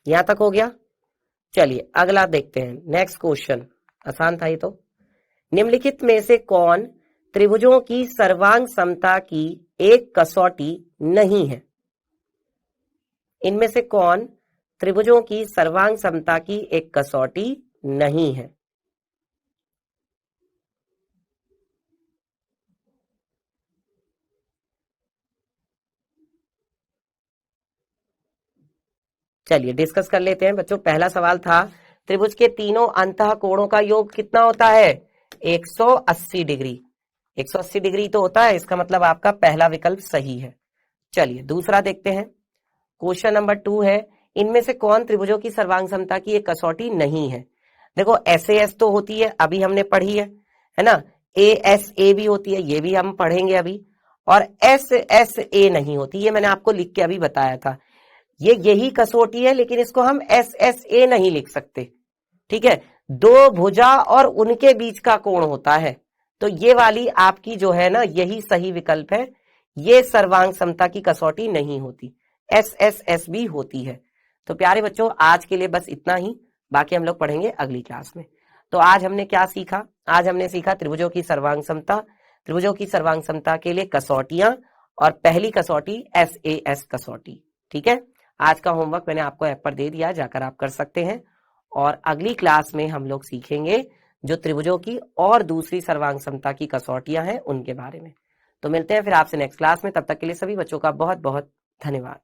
यहां तक हो गया। चलिए अगला देखते हैं, नेक्स्ट क्वेश्चन, आसान था ये तो। निम्नलिखित में से कौन त्रिभुजों की सर्वांग समता की एक कसौटी नहीं है, इनमें से कौन त्रिभुजों की सर्वांग समता की एक कसौटी नहीं है। चलिए डिस्कस कर लेते हैं बच्चों। पहला सवाल था त्रिभुज के तीनों अंतः कोणों का योग कितना होता है, 180 डिग्री। 180 डिग्री तो होता है, इसका मतलब आपका पहला विकल्प सही है। चलिए दूसरा देखते हैं, क्वेश्चन नंबर 2 है, इनमें से कौन त्रिभुजों की सर्वांग समता की एक कसौटी नहीं है। देखो SAS तो होती है, अभी हमने पढ़ी है ना, ASA भी होती है, ये भी हम पढ़ेंगे अभी, और SSA नहीं होती, ये मैंने आपको लिख के अभी बताया था। ये यही कसौटी है, लेकिन इसको हम SSA नहीं लिख सकते। ठीक है, दो भुजा और उनके बीच का कोण होता है, तो ये वाली आपकी जो है ना यही सही विकल्प है, ये सर्वांग समता की कसौटी नहीं होती, SSS भी होती है। तो प्यारे बच्चों आज के लिए बस इतना ही, बाकी हम लोग पढ़ेंगे अगली क्लास में। तो आज हमने क्या सीखा, आज हमने सीखा त्रिभुजों की सर्वांग समता, त्रिभुजों की सर्वांग समता के लिए कसौटियां, और पहली कसौटी SAS कसौटी। ठीक है, आज का होमवर्क मैंने आपको ऐप पर दे दिया, जाकर आप कर सकते हैं। और अगली क्लास में हम लोग सीखेंगे जो त्रिभुजों की और दूसरी सर्वांग समता की कसौटियां हैं उनके बारे में। तो मिलते हैं फिर आपसे नेक्स्ट क्लास में, तब तक के लिए सभी बच्चों का बहुत बहुत धन्यवाद।